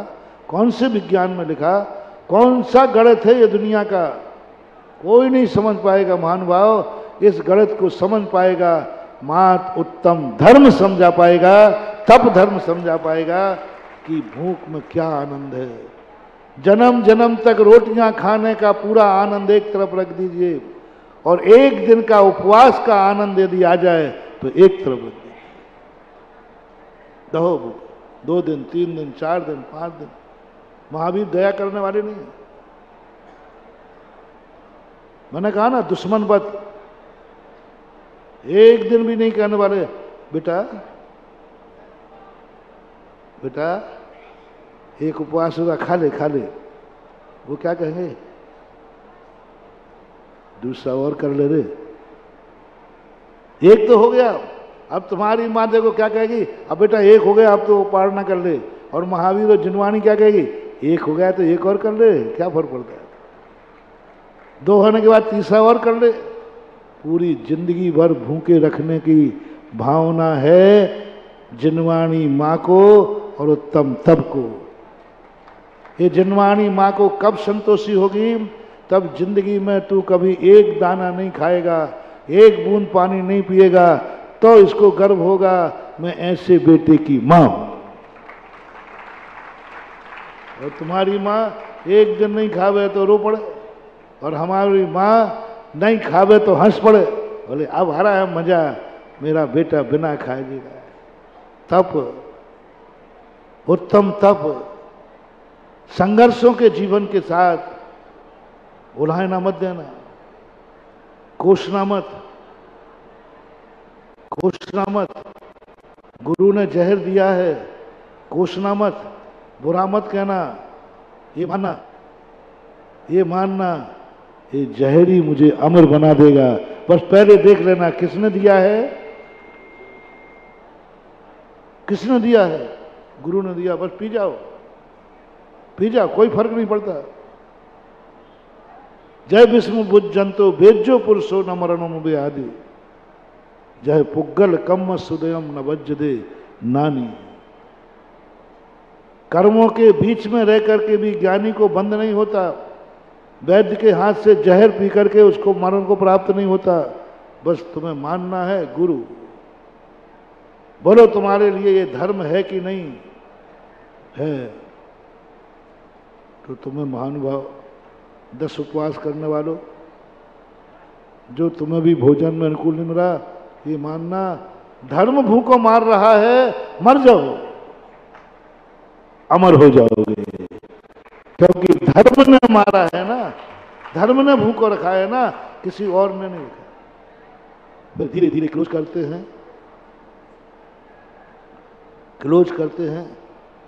कौन से विज्ञान में लिखा, कौन सा गणित है ये दुनिया का? कोई नहीं समझ पाएगा महानुभाव। इस गणित को समझ पाएगा मात उत्तम धर्म समझा पाएगा, तप धर्म समझा पाएगा कि भूख में क्या आनंद है। जन्म जन्म तक रोटियां खाने का पूरा आनंद एक तरफ रख दीजिए, और एक दिन का उपवास का आनंद यदि आ जाए तो एक तरफ रख दीजिए। दहो भूख, 2 दिन, 3 दिन, 4 दिन, 5 दिन। महावीर दया करने वाले नहीं है। मैंने कहा ना, दुश्मन बद, एक दिन भी नहीं कहने वाले बेटा बेटा एक उपवास होगा, खा ले खा ले। वो क्या कहेंगे? दूसरा और कर ले रे। एक तो हो गया, अब तुम्हारी माँ देखो क्या कहेगी, अब बेटा एक हो गया, अब तो पारणा कर ले। और महावीर और जिनवानी क्या कहेगी? एक हो गया तो एक और कर ले, क्या फर्क पड़ता है? 2 होने के बाद तीसरा और कर ले। पूरी जिंदगी भर भूखे रखने की भावना है जिनवाणी माँ को और उत्तम तप को। ये जिनवाणी माँ को कब संतोषी होगी? तब जिंदगी में तू कभी एक दाना नहीं खाएगा, एक बूंद पानी नहीं पिएगा, तो इसको गर्व होगा मैं ऐसे बेटे की माँ हूं। और तुम्हारी माँ एक दिन नहीं खावे तो रो पड़े, और हमारी माँ नहीं खावे तो हंस पड़े, बोले अब आ रहा है मजा, मेरा बेटा बिना खाए जी रहा है। तप, उत्तम तप, संघर्षों के जीवन के साथ उलाहना मत देना, कोसना मत, कोसना मत। गुरु ने जहर दिया है, कोसना मत, बुरा मत कहना, ये मानना, ये मानना ये जहर ही मुझे अमर बना देगा। बस पहले देख लेना किसने दिया है, किसने दिया है। गुरु ने दिया, बस पी जाओ, पी जाओ, कोई फर्क नहीं पड़ता। जय विष्णु बुज्जंतो भेजो पुरुषो न मरणम व्याधि, जय पुग्गल कम सुदयम न वज्ज दे नानी। कर्मों के बीच में रह करके भी ज्ञानी को बंद नहीं होता, वैद्य के हाथ से जहर पी करके उसको मरण को प्राप्त नहीं होता। बस तुम्हें मानना है गुरु। बोलो तुम्हारे लिए ये धर्म है कि नहीं है? तो तुम्हें महानुभाव 10 उपवास करने वालों, जो तुम्हें भी भोजन में अनुकूल नहीं मिला, ये मानना धर्म भूखों मार रहा है, मर जाओ, अमर हो जाओगे। क्योंकि धर्म ने मारा है ना, धर्म ने भूखों रखा है ना, किसी और ने नहीं रखा। फिर धीरे धीरे क्लोज करते हैं, क्लोज करते हैं।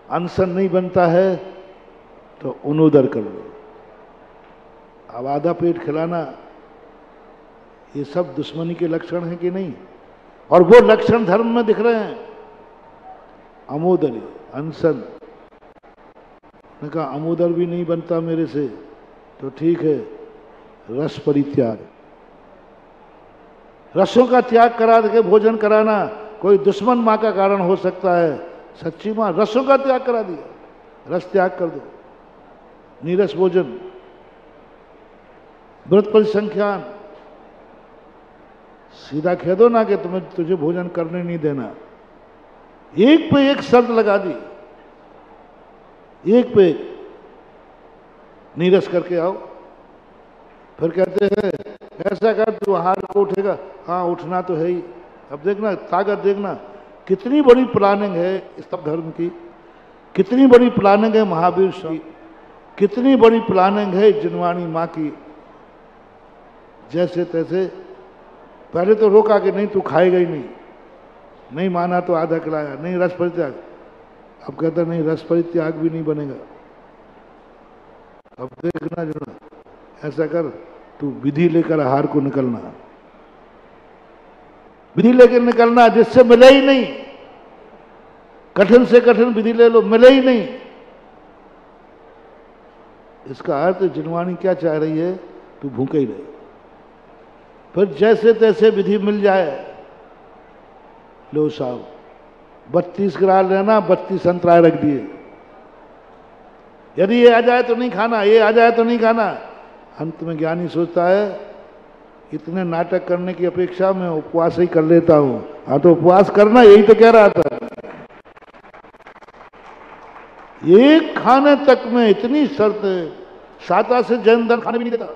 अनशन नहीं बनता है तो उनोदर कर लो। अब आधा पेट खिलाना, ये सब दुश्मनी के लक्षण हैं कि नहीं? और वो लक्षण धर्म में दिख रहे हैं। अमोदरी, अनशन। ने कहा अमोदर भी नहीं बनता मेरे से, तो ठीक है, रस परित्याग। रसों का त्याग करा के भोजन कराना कोई दुश्मन माँ का कारण हो सकता है। सच्ची माँ रसों का त्याग करा दिया, रस त्याग कर दो, नीरस भोजन, व्रत परिसंख्यान। सीधा कह दो ना कि तुझे भोजन करने नहीं देना। एक पे एक शर्त लगा दी, एक पे एक, नीरस करके आओ। फिर कहते हैं ऐसा कर, तू आहार को उठेगा। हाँ उठना तो है ही। अब देखना ताकत, देखना कितनी बड़ी प्लानिंग है इस सब धर्म की, कितनी बड़ी प्लानिंग है महावीर की, कितनी बड़ी प्लानिंग है जिनवाणी माँ की। जैसे तैसे पहले तो रोका कि नहीं तू खाएगा ही नहीं, नहीं माना तो आधा खिलाया, नहीं रस परित्याग। अब कहता नहीं रस परित्याग भी नहीं बनेगा। अब देखना जो ऐसा कर, तू विधि लेकर आहार को निकलना, विधि लेकर निकलना, जिससे मिले ही नहीं। कठिन से कठिन विधि ले लो, मिले ही नहीं। इसका अर्थ जिनवाणी क्या चाह रही है, तू भूखे ही रहे। फिर जैसे तैसे विधि मिल जाए, लो साहब 32 ग्राम लेना, 32 संतराय रख दिए। यदि ये आ जाए तो नहीं खाना, ये आ जाए तो नहीं खाना। अंत में ज्ञानी सोचता है इतने नाटक करने की अपेक्षा में उपवास ही कर लेता हूं। हाँ तो उपवास करना, यही तो कह रहा था। एक खाने तक में इतनी शर्त है, साता से जैन धन खाने भी नहीं देता।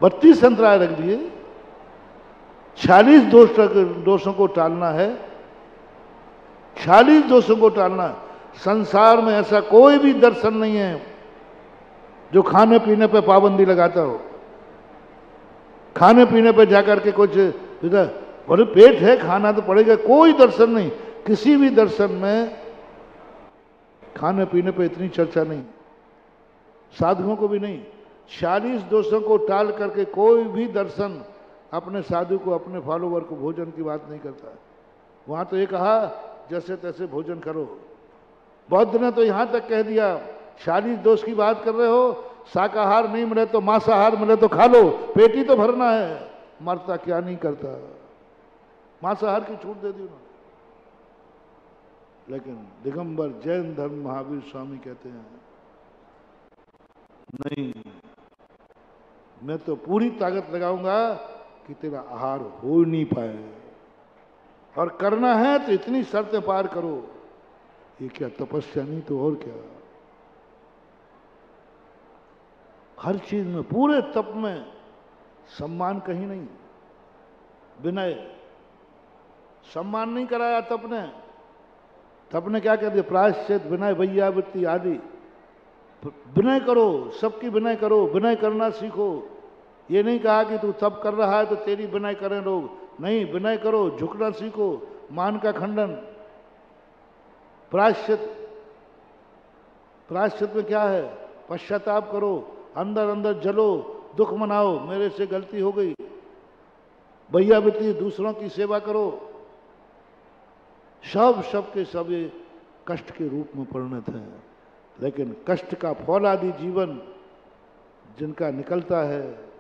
32 संतराय रख दिए। 46 दोषों को टालना है, 46 दोषों को टालना। संसार में ऐसा कोई भी दर्शन नहीं है जो खाने पीने पे पाबंदी लगाता हो। खाने पीने पे जाकर के कुछ बोले पेट है खाना तो पड़ेगा, कोई दर्शन नहीं। किसी भी दर्शन में खाने पीने पे इतनी चर्चा नहीं, साधुओं को भी नहीं। 46 दोषों को टाल करके कोई भी दर्शन अपने साधु को, अपने फॉलोवर को भोजन की बात नहीं करता। वहां तो ये कहा जैसे तैसे भोजन करो। बौद्ध ने तो यहां तक कह दिया 46 दोष की बात कर रहे हो, शाकाहार नहीं मिले तो मांसाहार मिले तो खा लो, पेट ही तो भरना है। मरता क्या नहीं करता। मांसाहार की छूट दे दी उन्होंने। लेकिन दिगंबर जैन धर्म महावीर स्वामी कहते हैं नहीं, मैं तो पूरी ताकत लगाऊंगा कि तेरा आहार हो नहीं पाए, और करना है तो इतनी शर्तें पार करो। ये क्या तपस्या नहीं तो और क्या। हर चीज में, पूरे तप में सम्मान कहीं नहीं, विनय। सम्मान नहीं कराया तप ने। तप ने क्या कह दिया, प्रायश्चित, विनय, वैयावृत्ति आदि। विनय करो, सबकी विनय करो, विनय करना सीखो। ये नहीं कहा कि तू तप कर रहा है तो तेरी विनय करें लोग, नहीं, विनय करो, झुकना सीखो, मान का खंडन। प्रायश्चित, प्रायश्चित में क्या है, पश्चाताप करो, अंदर अंदर जलो, दुख मनाओ, मेरे से गलती हो गई। वैयावृत्ति, दूसरों की सेवा करो। सब के सब ये कष्ट के रूप में परिणत हैं। लेकिन कष्ट का फौलादी जीवन जिनका निकलता है,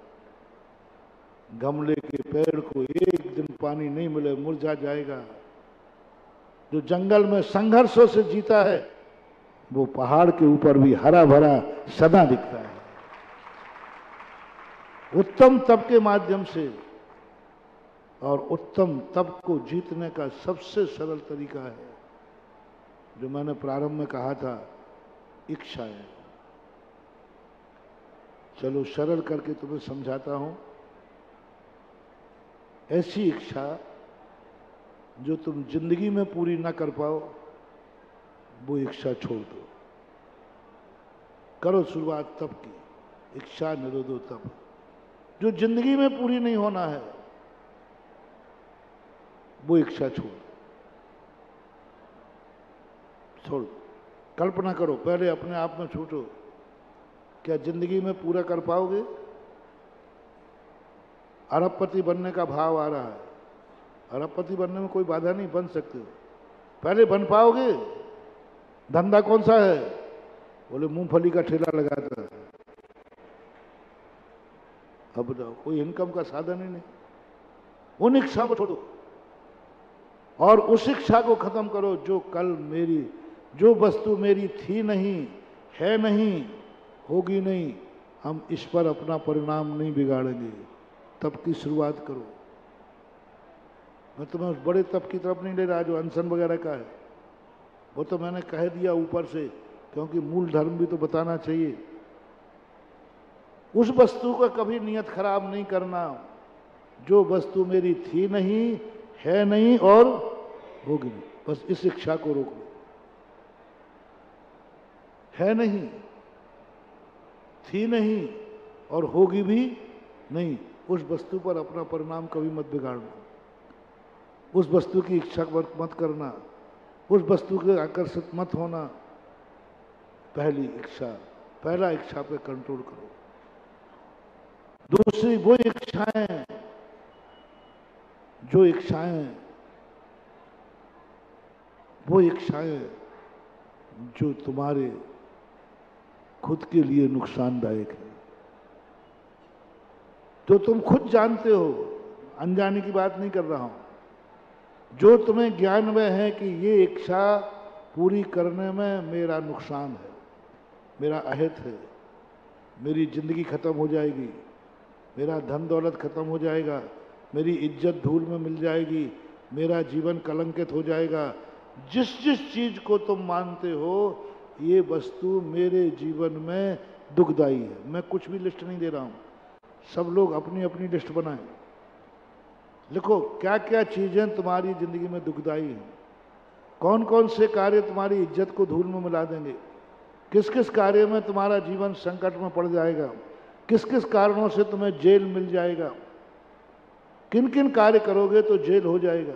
गमले के पेड़ को एक दिन पानी नहीं मिले मुरझा जाएगा। जो जंगल में संघर्षों से जीता है वो पहाड़ के ऊपर भी हरा भरा सदा दिखता है। उत्तम तप के माध्यम से, और उत्तम तप को जीतने का सबसे सरल तरीका है जो मैंने प्रारंभ में कहा था, इच्छा है। चलो सरल करके तुम्हें समझाता हूं। ऐसी इच्छा जो तुम जिंदगी में पूरी ना कर पाओ, वो इच्छा छोड़ दो। करो शुरुआत तप की, इच्छा निरोधो तप। जो जिंदगी में पूरी नहीं होना है वो इच्छा छोड़। कल्पना करो, पहले अपने आप में सोचो, क्या जिंदगी में पूरा कर पाओगे? अरबपति बनने का भाव आ रहा है। अरबपति बनने में कोई बाधा नहीं, बन सकते हो। पहले बन पाओगे? धंधा कौन सा है? बोले मूंगफली का ठेला लगाता है। अब बताओ, कोई इनकम का साधन ही नहीं। उन इच्छा को छोड़ो और उस इच्छा को खत्म करो जो कल मेरी, जो वस्तु मेरी थी नहीं, है नहीं, होगी नहीं, हम इस पर अपना परिणाम नहीं बिगाड़ेंगे। तप की शुरुआत करो। मैं तुम्हें उस बड़े तप की तरफ नहीं ले रहा जो अनशन वगैरह का है, वो तो मैंने कह दिया ऊपर से, क्योंकि मूल धर्म भी तो बताना चाहिए। उस वस्तु का कभी नियत खराब नहीं करना जो वस्तु मेरी थी नहीं, है नहीं और होगी नहीं। बस इस इच्छा को रोक लो। है नहीं, थी नहीं और होगी भी नहीं, उस वस्तु पर अपना परिणाम कभी मत बिगाड़ना। उस वस्तु की इच्छा मत करना, उस वस्तु के आकर्षित मत होना। पहली इच्छा, पहला इच्छा पे कंट्रोल करो। दूसरी वो इच्छाएं जो तुम्हारे खुद के लिए नुकसानदायक है, तो तुम खुद जानते हो, अनजाने की बात नहीं कर रहा हूं, जो तुम्हें ज्ञान में है कि ये इच्छा पूरी करने में मेरा नुकसान है, मेरा अहित है, मेरी जिंदगी खत्म हो जाएगी, मेरा धन दौलत खत्म हो जाएगा, मेरी इज्जत धूल में मिल जाएगी, मेरा जीवन कलंकित हो जाएगा। जिस जिस चीज को तुम मानते हो ये वस्तु मेरे जीवन में दुखदाई है। मैं कुछ भी लिस्ट नहीं दे रहा हूं, सब लोग अपनी अपनी लिस्ट बनाएं। लिखो क्या क्या चीजें तुम्हारी जिंदगी में दुखदाई हैं, कौन कौन से कार्य तुम्हारी इज्जत को धूल में मिला देंगे, किस किस कार्य में तुम्हारा जीवन संकट में पड़ जाएगा, किस किस कारणों से तुम्हें जेल मिल जाएगा, किन किन कार्य करोगे तो जेल हो जाएगा,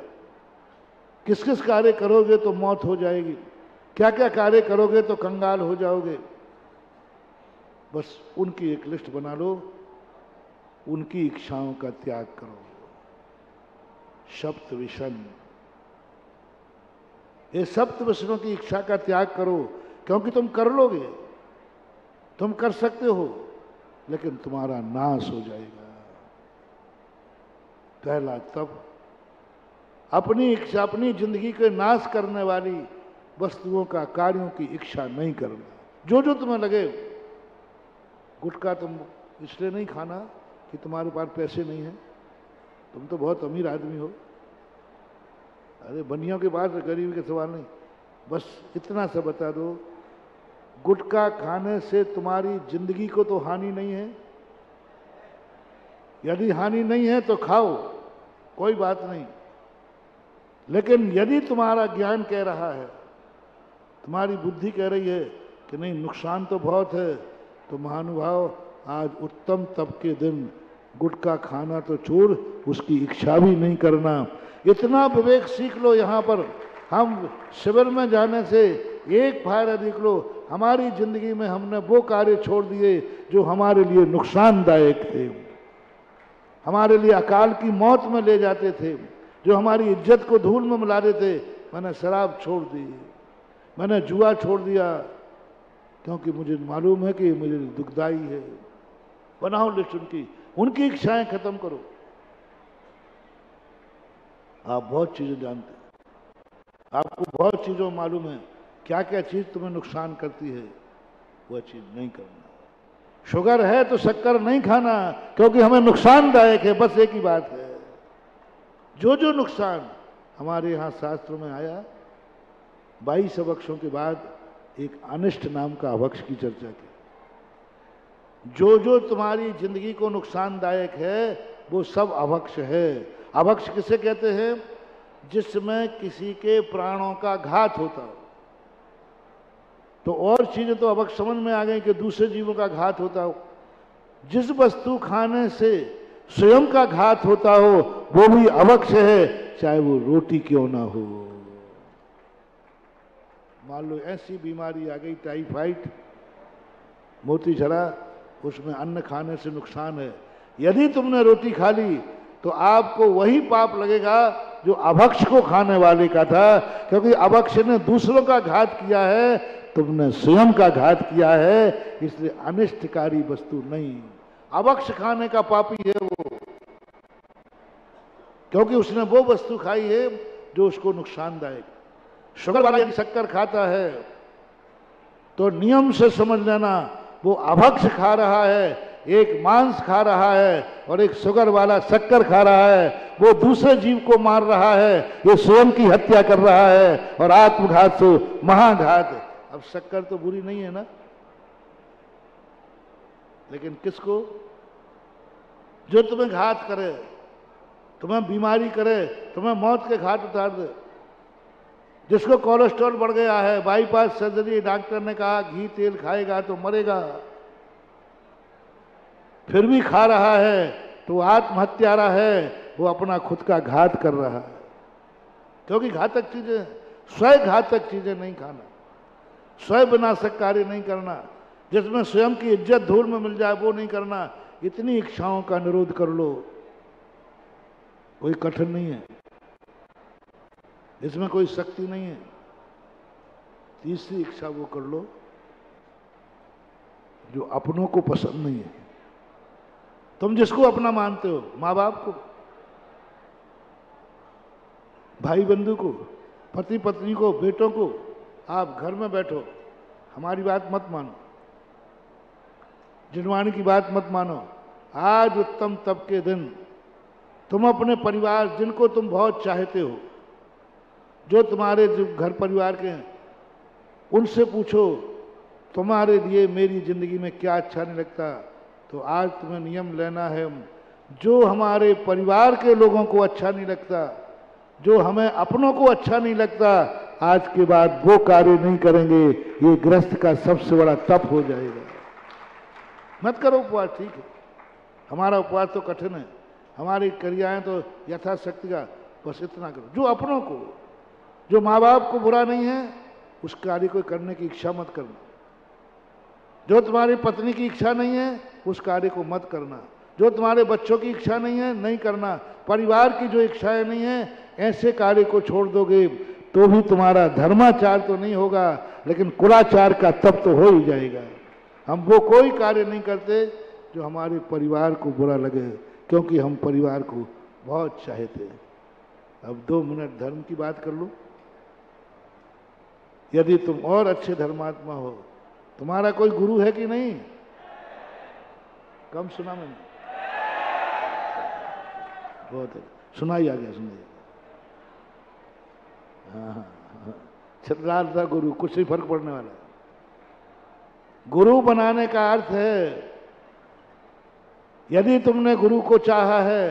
किस किस कार्य करोगे तो मौत हो जाएगी, क्या क्या कार्य करोगे तो कंगाल हो जाओगे। बस उनकी एक लिस्ट बना लो, उनकी इच्छाओं का त्याग करो। सप्त विषण, ये सप्त विषणों की इच्छा का त्याग करो, क्योंकि तुम कर लोगे, तुम कर सकते हो, लेकिन तुम्हारा नाश हो जाएगा। पहला तप, अपनी इच्छा, अपनी जिंदगी के नाश करने वाली वस्तुओं का, कार्यों की इच्छा नहीं करना। जो जो तुम्हें लगे, गुटखा तुम इसलिए नहीं खाना कि तुम्हारे पास पैसे नहीं है, तुम तो बहुत अमीर आदमी हो। अरे बनियों के पास गरीबी के सवाल नहीं, बस इतना सा बता दो, गुटखा खाने से तुम्हारी जिंदगी को तो हानि नहीं है। यदि हानि नहीं है तो खाओ, कोई बात नहीं। लेकिन यदि तुम्हारा ज्ञान कह रहा है, तुम्हारी बुद्धि कह रही है कि नहीं नुकसान तो बहुत है, तो महानुभाव आज उत्तम तप के दिन गुटखा खाना तो छोड़, उसकी इच्छा भी नहीं करना। इतना विवेक सीख लो। यहाँ पर हम शिविर में जाने से एक फायदा देख लो, हमारी जिंदगी में हमने वो कार्य छोड़ दिए जो हमारे लिए नुकसानदायक थे, हमारे लिए अकाल की मौत में ले जाते थे, जो हमारी इज्जत को धूल में मिला देते, मैंने शराब छोड़ दी, मैंने जुआ छोड़ दिया, क्योंकि मुझे मालूम है कि मुझे दुखदाई है। बनाओ लिस्ट उनकी इच्छाएं खत्म करो। आप बहुत चीजें जानते हैं, आपको बहुत चीजों मालूम है क्या क्या चीज तुम्हें नुकसान करती है, वह चीज नहीं करना। शुगर है तो शक्कर नहीं खाना, क्योंकि हमें नुकसानदायक है। बस एक ही बात है, जो जो नुकसान हमारे यहाँ शास्त्रों में आया, 22 अवक्षों के बाद एक अनिष्ट नाम का अवक्ष की चर्चा की। जो जो तुम्हारी जिंदगी को नुकसानदायक है वो सब अवक्ष है। अवक्ष किसे कहते हैं? जिसमें किसी के प्राणों का घात होता हो। तो और चीजें तो अवक्ष समझ में आ गई कि दूसरे जीवों का घात होता हो। जिस वस्तु खाने से स्वयं का घात होता हो वो भी अवक्ष है, चाहे वो रोटी क्यों ना हो। मान लो ऐसी बीमारी आ गई टाइफाइड, मोती झरा, उसमें अन्न खाने से नुकसान है। यदि तुमने रोटी खा ली तो आपको वही पाप लगेगा जो अभक्ष को खाने वाले का था, क्योंकि अभक्ष ने दूसरों का घात किया है, तुमने स्वयं का घात किया है। इसलिए अनिष्टकारी वस्तु नहीं, अभक्ष खाने का पापी है वो, क्योंकि उसने वो वस्तु खाई है जो उसको नुकसानदायक। शुगर वाला यदि शक्कर खाता है तो नियम से समझ लेना वो अभक्ष खा रहा है, एक मांस खा रहा है, और एक शुगर वाला शक्कर खा रहा है। वो दूसरे जीव को मार रहा है, ये स्वयं की हत्या कर रहा है, और आत्मघात से महाघात। अब शक्कर तो बुरी नहीं है ना, लेकिन किसको? जो तुम्हें घात करे, तुम्हें बीमारी करे, तुम्हें मौत के घाट उतार दे। जिसको कोलेस्ट्रॉल बढ़ गया है, बाईपास सर्जरी, डॉक्टर ने कहा घी तेल खाएगा तो मरेगा, फिर भी खा रहा है, तो आत्महत्यारा है, वो अपना खुद का घात कर रहा है। क्योंकि घातक चीजें, स्वयं घातक चीजें नहीं खाना, स्वयं विनाशक कार्य नहीं करना, जिसमें स्वयं की इज्जत धूल में मिल जाए वो नहीं करना। इतनी इच्छाओं का निरोध कर लो, कोई कठिन नहीं है, इसमें कोई शक्ति नहीं है। तीसरी इच्छा वो कर लो जो अपनों को पसंद नहीं है। तुम जिसको अपना मानते हो, माँ बाप को, भाई बंधु को, पति पत्नी को, बेटों को, आप घर में बैठो, हमारी बात मत मानो, जिनवाणी की बात मत मानो। आज उत्तम तप के दिन तुम अपने परिवार, जिनको तुम बहुत चाहते हो, जो तुम्हारे जो घर परिवार के हैं, उनसे पूछो तुम्हारे लिए मेरी जिंदगी में क्या अच्छा नहीं लगता। तो आज तुम्हें नियम लेना है, जो हमारे परिवार के लोगों को अच्छा नहीं लगता, जो हमें अपनों को अच्छा नहीं लगता, आज के बाद वो कार्य नहीं करेंगे। ये गृहस्थ का सबसे बड़ा तप हो जाएगा। मत करो उपवास, ठीक है, हमारा उपवास तो कठिन है, हमारी क्रियाएं तो यथाशक्ति का, बस इतना करो। जो अपनों को, जो माँ बाप को बुरा नहीं है, उस कार्य को करने की इच्छा मत करना। जो तुम्हारी पत्नी की इच्छा नहीं है, उस कार्य को मत करना। जो तुम्हारे बच्चों की इच्छा नहीं है, नहीं करना। परिवार की जो इच्छाएं नहीं है, ऐसे कार्य को छोड़ दोगे तो भी तुम्हारा धर्माचार तो नहीं होगा, लेकिन कुलाचार का तप तो हो ही जाएगा। हम वो कोई कार्य नहीं करते जो हमारे परिवार को बुरा लगे, क्योंकि हम परिवार को बहुत चाहते हैं। अब 2 मिनट धर्म की बात कर लो। यदि तुम और अच्छे धर्मात्मा हो, तुम्हारा कोई गुरु है कि नहीं? कम सुना मैंने, बहुत सुनाई आ गया, सुनाई। हाँ, छतराल था गुरु, कुछ नहीं फर्क पड़ने वाला। गुरु बनाने का अर्थ है, यदि तुमने गुरु को चाहा है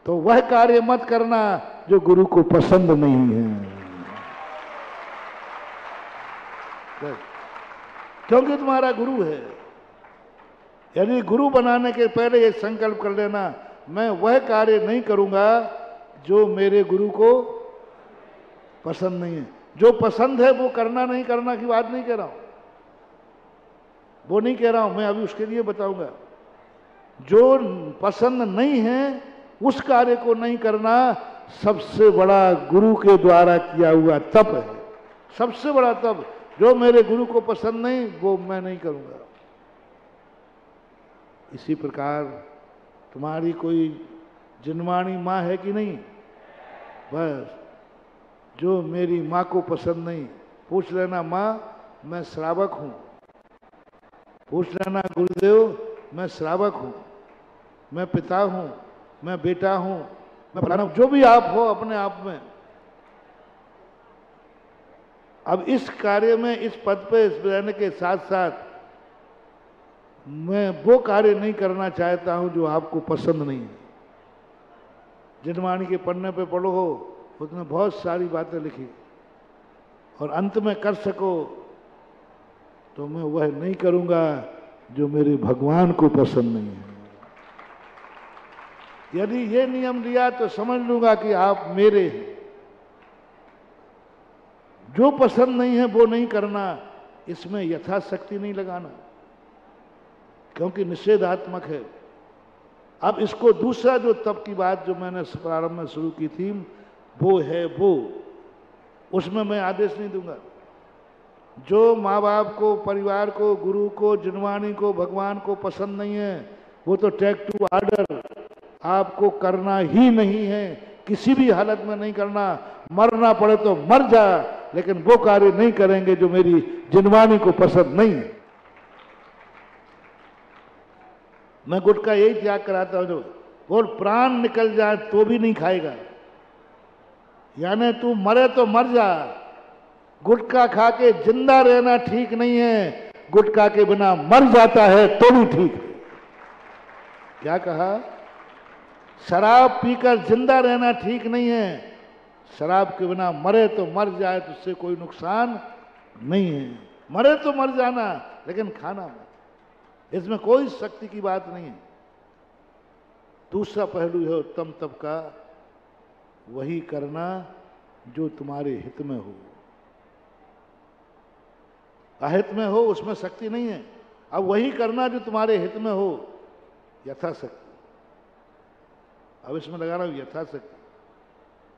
तो वह कार्य मत करना जो गुरु को पसंद नहीं है, क्योंकि तुम्हारा गुरु है। यदि गुरु बनाने के पहले ये संकल्प कर लेना, मैं वह कार्य नहीं करूंगा जो मेरे गुरु को पसंद नहीं है। जो पसंद है वो करना, नहीं करना की बात नहीं कह रहा हूं, वो नहीं कह रहा हूं मैं, अभी उसके लिए बताऊंगा। जो पसंद नहीं है उस कार्य को नहीं करना सबसे बड़ा गुरु के द्वारा किया हुआ तप है। सबसे बड़ा तप, जो मेरे गुरु को पसंद नहीं वो मैं नहीं करूंगा। इसी प्रकार तुम्हारी कोई जिनवाणी माँ है कि नहीं? बस जो मेरी माँ को पसंद नहीं, पूछ लेना माँ मैं श्रावक हूं, पूछ लेना गुरुदेव मैं श्रावक हूं, मैं पिता हूं, मैं बेटा हूं, मैं फलाना, जो भी आप हो अपने आप में। अब इस कार्य में, इस पद पे रहने के साथ साथ मैं वो कार्य नहीं करना चाहता हूं जो आपको पसंद नहीं है। जिनवाणी के पन्ने पे पढ़ो हो, उसमें बहुत सारी बातें लिखी, और अंत में कर सको तो मैं वह नहीं करूंगा जो मेरे भगवान को पसंद नहीं है। यदि ये नियम लिया तो समझ लूंगा कि आप मेरे हैं। जो पसंद नहीं है वो नहीं करना, इसमें यथाशक्ति नहीं लगाना, क्योंकि निषेधात्मक है। अब इसको दूसरा जो तप की बात जो मैंने प्रारंभ में शुरू की थी वो है वो, उसमें मैं आदेश नहीं दूंगा। जो माँ बाप को, परिवार को, गुरु को, जिनवाणी को, भगवान को पसंद नहीं है वो तो टेक टू ऑर्डर, आपको करना ही नहीं है, किसी भी हालत में नहीं करना। मरना पड़े तो मर जा, लेकिन वो कार्य नहीं करेंगे जो मेरी जिनवाणी को पसंद नहीं है। मैं गुटखा यही त्याग कराता हूं, जो बोल प्राण निकल जाए तो भी नहीं खाएगा, यानी तू मरे तो मर जा। गुटखा खा के जिंदा रहना ठीक नहीं है, गुटखा के बिना मर जाता है तो भी ठीक है। क्या कहा? शराब पीकर जिंदा रहना ठीक नहीं है, शराब के बिना मरे तो मर जाए तो उससे कोई नुकसान नहीं है। मरे तो मर जाना, लेकिन खाना मत, इसमें कोई शक्ति की बात नहीं है। दूसरा पहलू है उत्तम तप का, वही करना जो तुम्हारे हित में हो। अहित में हो उसमें शक्ति नहीं है। अब वही करना जो तुम्हारे हित में हो, यथाशक्ति। अब इसमें लगा रहा हूं यथाशक्ति।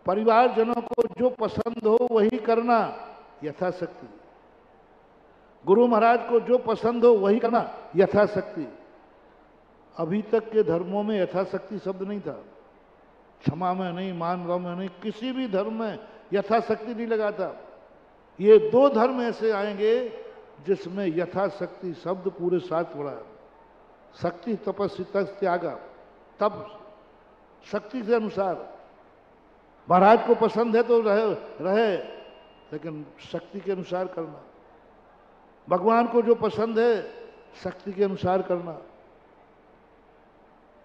परिवारजनों को जो पसंद हो वही करना, यथाशक्ति। गुरु महाराज को जो पसंद हो वही करना, यथाशक्ति। अभी तक के धर्मों में यथाशक्ति शब्द नहीं था। क्षमा में नहीं, मानव में नहीं, किसी भी धर्म में यथाशक्ति नहीं लगा था। ये दो धर्म ऐसे आएंगे जिसमें यथाशक्ति शब्द पूरे साथ पड़ा है। शक्ति तपस्वी तक त्यागा, तब शक्ति के अनुसार। महाराज को पसंद है तो रहे, लेकिन शक्ति के अनुसार करना। भगवान को जो पसंद है शक्ति के अनुसार करना।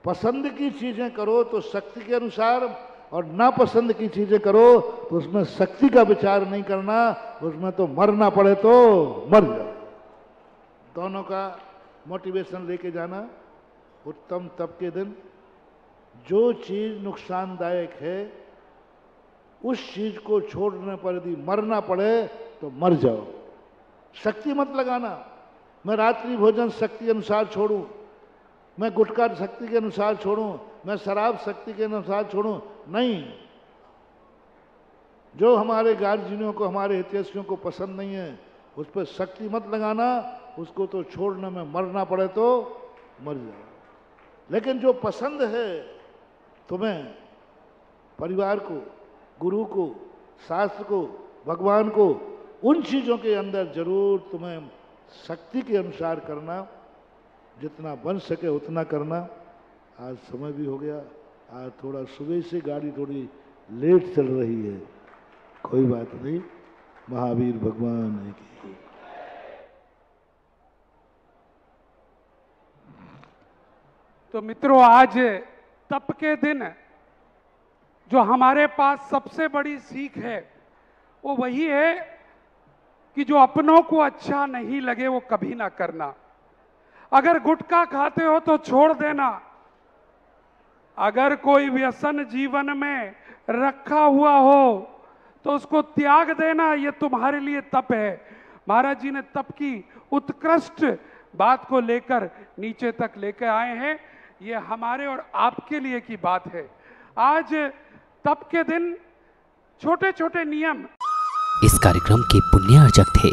पसंद की चीजें करो तो शक्ति के अनुसार, और नापसंद की चीजें करो तो उसमें शक्ति का विचार नहीं करना, उसमें तो मरना पड़े तो मर जाओ। दोनों का मोटिवेशन लेके जाना। उत्तम तप के दिन जो चीज नुकसानदायक है उस चीज को छोड़ने पर यदि मरना पड़े तो मर जाओ। शक्ति मत लगाना, मैं रात्रि भोजन शक्ति के अनुसार छोड़ूं, मैं गुटखा शक्ति के अनुसार छोड़ूं, मैं शराब शक्ति के अनुसार छोड़ूं, नहीं। जो हमारे गार्जियनों को, हमारे हितैषियों को पसंद नहीं है उस पर शक्ति मत लगाना, उसको तो छोड़ने में मरना पड़े तो मर जाओ। लेकिन जो पसंद है तुम्हें, परिवार को, गुरु को, शास्त्र को, भगवान को, उन चीजों के अंदर जरूर तुम्हें शक्ति के अनुसार करना, जितना बन सके उतना करना। आज समय भी हो गया, आज थोड़ा सुबह से गाड़ी थोड़ी लेट चल रही है, कोई बात नहीं। महावीर भगवान की। तो मित्रों, आज तप के दिन जो हमारे पास सबसे बड़ी सीख है वो वही है कि जो अपनों को अच्छा नहीं लगे वो कभी ना करना। अगर गुटखा खाते हो तो छोड़ देना, अगर कोई व्यसन जीवन में रखा हुआ हो तो उसको त्याग देना, ये तुम्हारे लिए तप है। महाराज जी ने तप की उत्कृष्ट बात को लेकर नीचे तक लेकर आए हैं। ये हमारे और आपके लिए की बात है। आज तब के दिन छोटे छोटे नियम इस कार्यक्रम के पुण्यार्जक थे